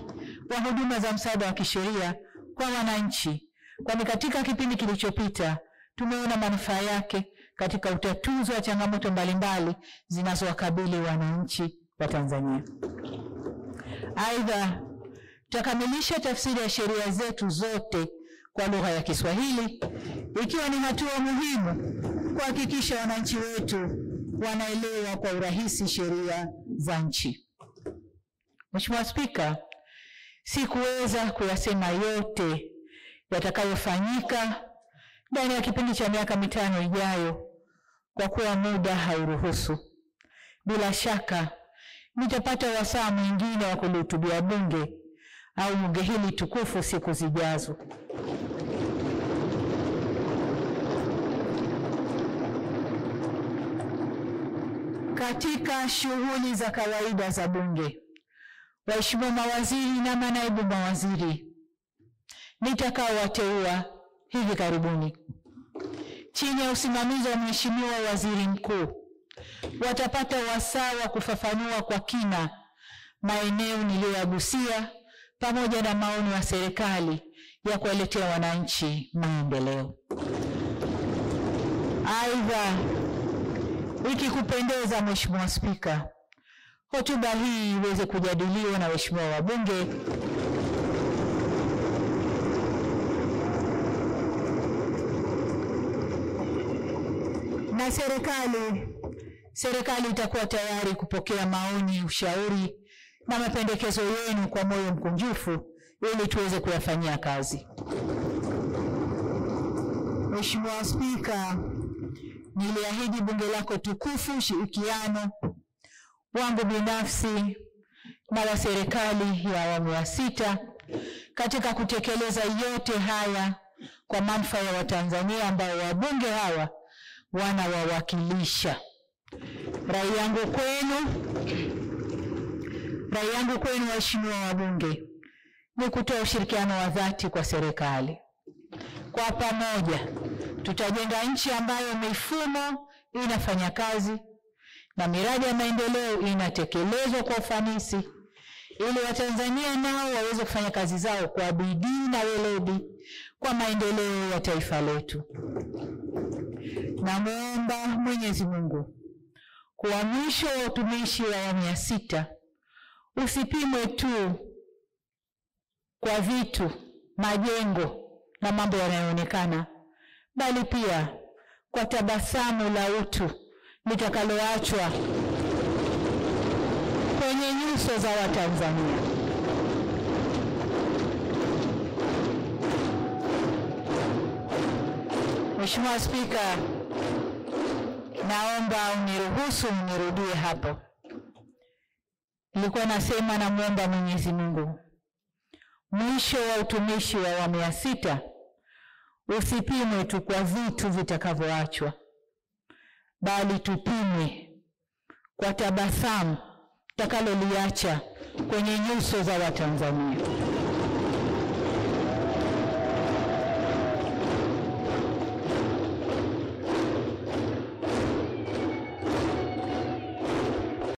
wa huduma za msaada wa kisheria kwa wananchi, kwani katika kipindi kilichopita tumeona manufaa yake katika utatuzi wa changamoto mbalimbali zinazowakabili wananchi wa Tanzania. Aidha, tutakamilisha tafsiri ya sheria zetu zote kwa lugha ya Kiswahili, ikiwa ni hatua muhimu kuhakikisha wananchi wetu wanaelewa kwa urahisi sheria za nchi. Mheshimiwa Spika, sikuweza kuyasema yote yatakayofanyika ndani ya kipindi cha miaka 5 ijayo kwa kuwa muda hauruhusu. Bila shaka nitapata wasaa mwingine wa kulihutubia bunge au bunge hili tukufu siku zijazo. Katika shughuli za kawaida za bunge, waheshimiwa mawaziri na manaibu mawaziri nitakaowateua hivi karibuni chini ya usimamizi wa Mheshimiwa Waziri Mkuu watapata wasaa wa kufafanua kwa kina maeneo niliyoyagusia pamoja na maoni ya serikali ya kuwaletea wananchi maendeleo. Aidha, ikikupendeza Mheshimiwa Spika, hotuba hii iweze kujadiliwa na waheshimiwa wabunge na serikali itakuwa tayari kupokea maoni, ushauri na mapendekezo yenu kwa moyo mkunjufu ili tuweze kuyafanyia kazi. Mheshimiwa Spika, niliahidi bunge lako tukufu ushirikiano wangu binafsi na wa serikali ya awamu ya 6 katika kutekeleza yote haya kwa manufaa ya Watanzania ambao wabunge hawa wanawawakilisha. Rai yangu kwenu waheshimiwa wabunge ni kutoa ushirikiano wa dhati kwa serikali. Kwa pamoja tutajenga nchi ambayo mifumo inafanya kazi na miradi ya maendeleo inatekelezwa kwa ufanisi ili Watanzania nao waweze kufanya kazi zao kwa bidii na weledi kwa maendeleo ya taifa letu. Namuomba Mwenyezi Mungu kwa mwisho wa utumishi wa awamu ya 6 usipimwe tu kwa vitu, majengo na mambo yanayoonekana, bali pia kwa tabasamu la utu litakaloachwa kwenye nyuso za Watanzania. Mheshimiwa Spika, naomba uniruhusu nirudie hapo. Nilikuwa nasema namuomba Mwenyezi Mungu mwisho wa utumishi wa awamu ya 6 usipimwe tu kwa vitu vitakavyoachwa, bali tupimwe kwa tabasamu takaloliacha kwenye nyuso za Watanzania.